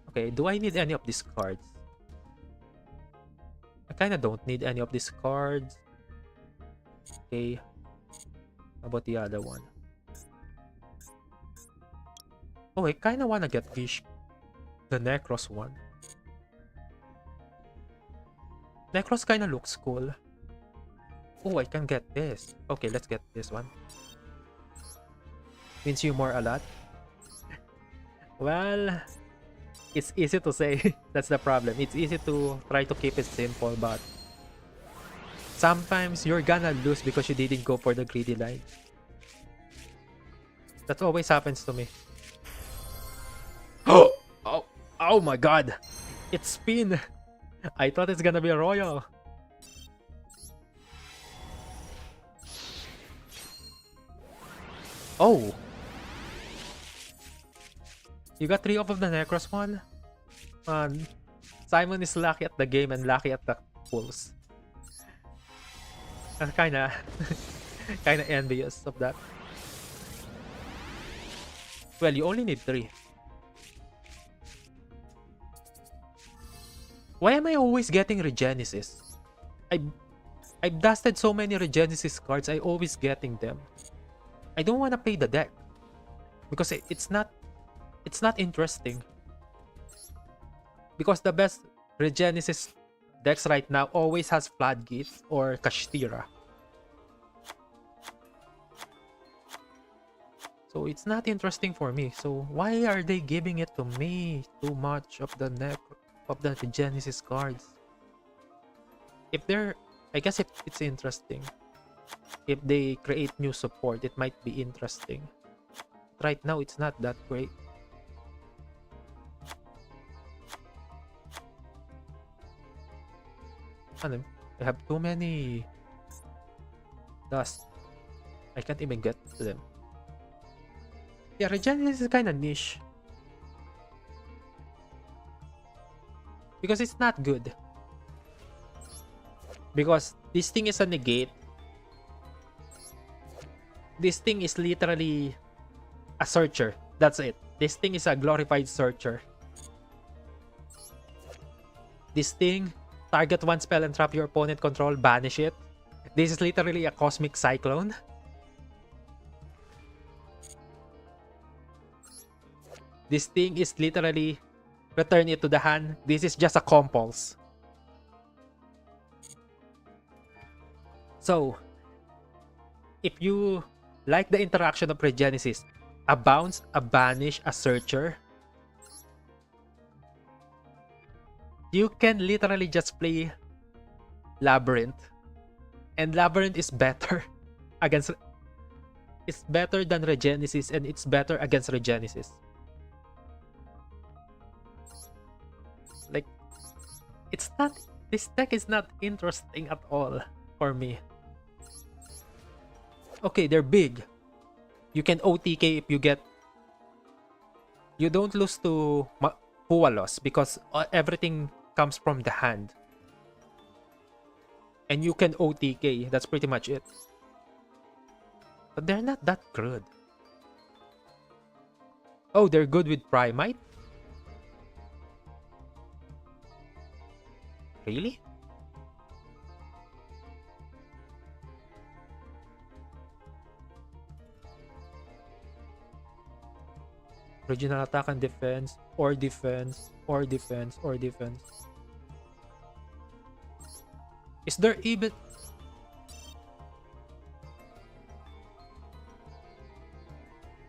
Okay, do I need any of these cards? I kinda don't need any of these cards. Okay. How about the other one? Oh, I kinda wanna get the Necros one. Necros kinda looks cool. Oh, I can get this. Okay, let's get this one. Means you more a lot. Well, it's easy to say. That's the problem. It's easy to try to keep it simple, but sometimes you're gonna lose because you didn't go for the greedy line. That always happens to me. Oh, oh my god! It's spin! I thought it's gonna be a royal. Oh! You got 3 off of the Necros one? Simon is lucky at the game and lucky at the pulls. I'm kinda envious of that. Well, you only need 3. Why am I always getting Regenesis? I've dusted so many Regenesis cards, I always getting them. I don't want to play the deck because it's not interesting. Because the best Regenesis decks right now always has Floodgate or Kashtira. So it's not interesting for me. So why are they giving it to me? Too much of the Regenesis cards. I guess if it's interesting. If they create new support, it might be interesting. Right now, it's not that great. I have too many dust. I can't even get to them. Yeah, Regenesis is kind of niche. Because it's not good. Because this thing is a negate. This thing is literally a searcher. That's it. This thing is a glorified searcher. This thing, target one spell and trap your opponent control, banish it. This is literally a cosmic cyclone. This thing is literally return it to the hand. This is just a compulse. So, if you like the interaction of Regenesis, a bounce, a banish, a searcher, you can literally just play Labyrinth. And Labyrinth is better against... It's better than Regenesis and it's better against Regenesis. It's not. This deck is not interesting at all for me. Okay, they're big. You can OTK if you get. You don't lose to Pualos because everything comes from the hand. And you can OTK. That's pretty much it. But they're not that good. Oh, they're good with Primite? Really? Regional attack and defense, or defense, or defense, or defense. Is there even...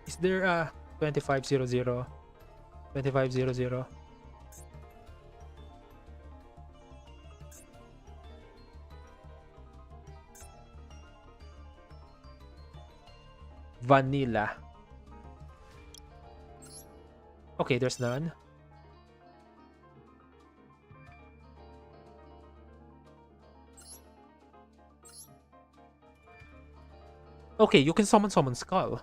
Is there a 2500? 2500? Vanilla. Okay, there's none. Okay, you can summon Skull.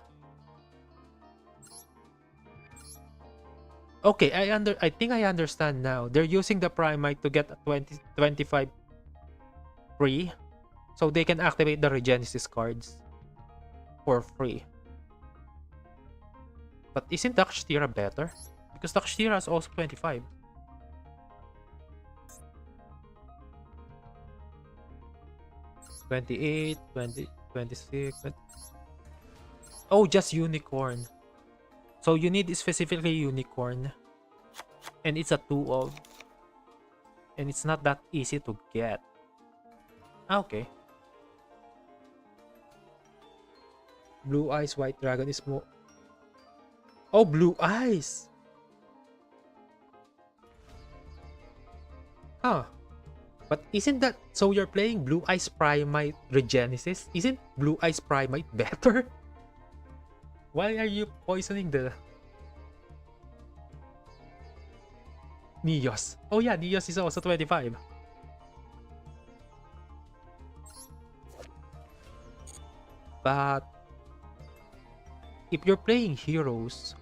Okay, I think I understand now. They're using the Primite to get a 25 free. So they can activate the Regenesis cards for free. But isn't Dakshtira better? Because Dakshtira is also 25. $28, $20, $26. Oh, just Unicorn. So you need specifically Unicorn. And it's a 2 of. And it's not that easy to get. Okay. Blue Eyes White Dragon is more... Oh, Blue Eyes! Huh. But isn't that... So you're playing Blue Eyes Primite Regenesis? Isn't Blue Eyes Primite better? Why are you poisoning the... Neos? Oh yeah, Neos is also 25. But... if you're playing heroes...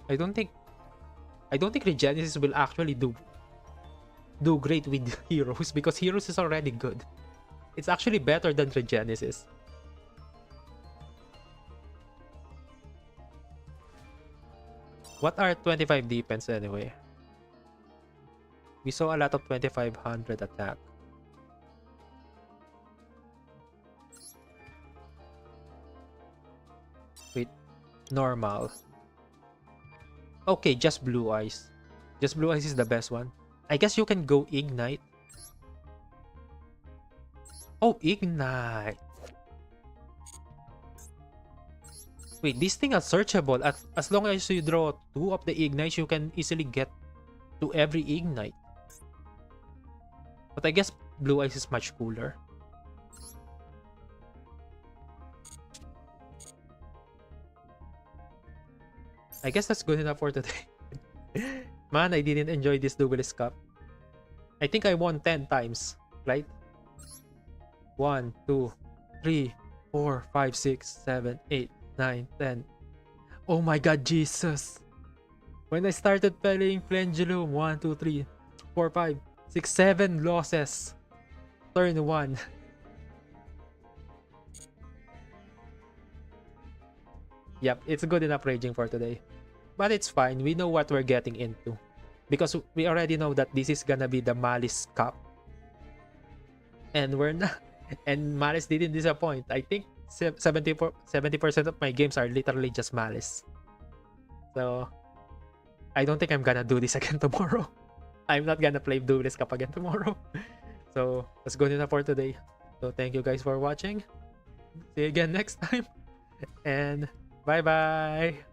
I don't think Regenesis will actually do great with heroes because heroes is already good. It's actually better than Regenesis. What are 25 defense anyway? We saw a lot of 2500 attack. Wait, normal. Okay, just Blue Eyes. Just Blue Eyes is the best one. I guess you can go Ignite. Oh, Ignite. Wait, this thing is searchable. As long as you draw 2 of the Ignites, you can easily get to every Ignite. But I guess Blue Eyes is much cooler. I guess that's good enough for today. Man, I didn't enjoy this Duelist Cup. I think I won 10 times, right? 1, 2, 3, 4, 5, 6, 7, 8, 9, 10. Oh my god, Jesus! When I started playing Pendulum, 1, 2, 3, 4, 5, 6, 7 losses. Turn 1. Yep, it's good enough raging for today. But it's fine, we know what we're getting into. Because we already know that this is gonna be the Maliss Cup. And we're not... And Maliss didn't disappoint. I think 70% of my games are literally just Maliss. So... I don't think I'm gonna do this again tomorrow. I'm not gonna play Duelist Cup again tomorrow. So, that's good enough for today. So, thank you guys for watching. See you again next time. And... bye-bye!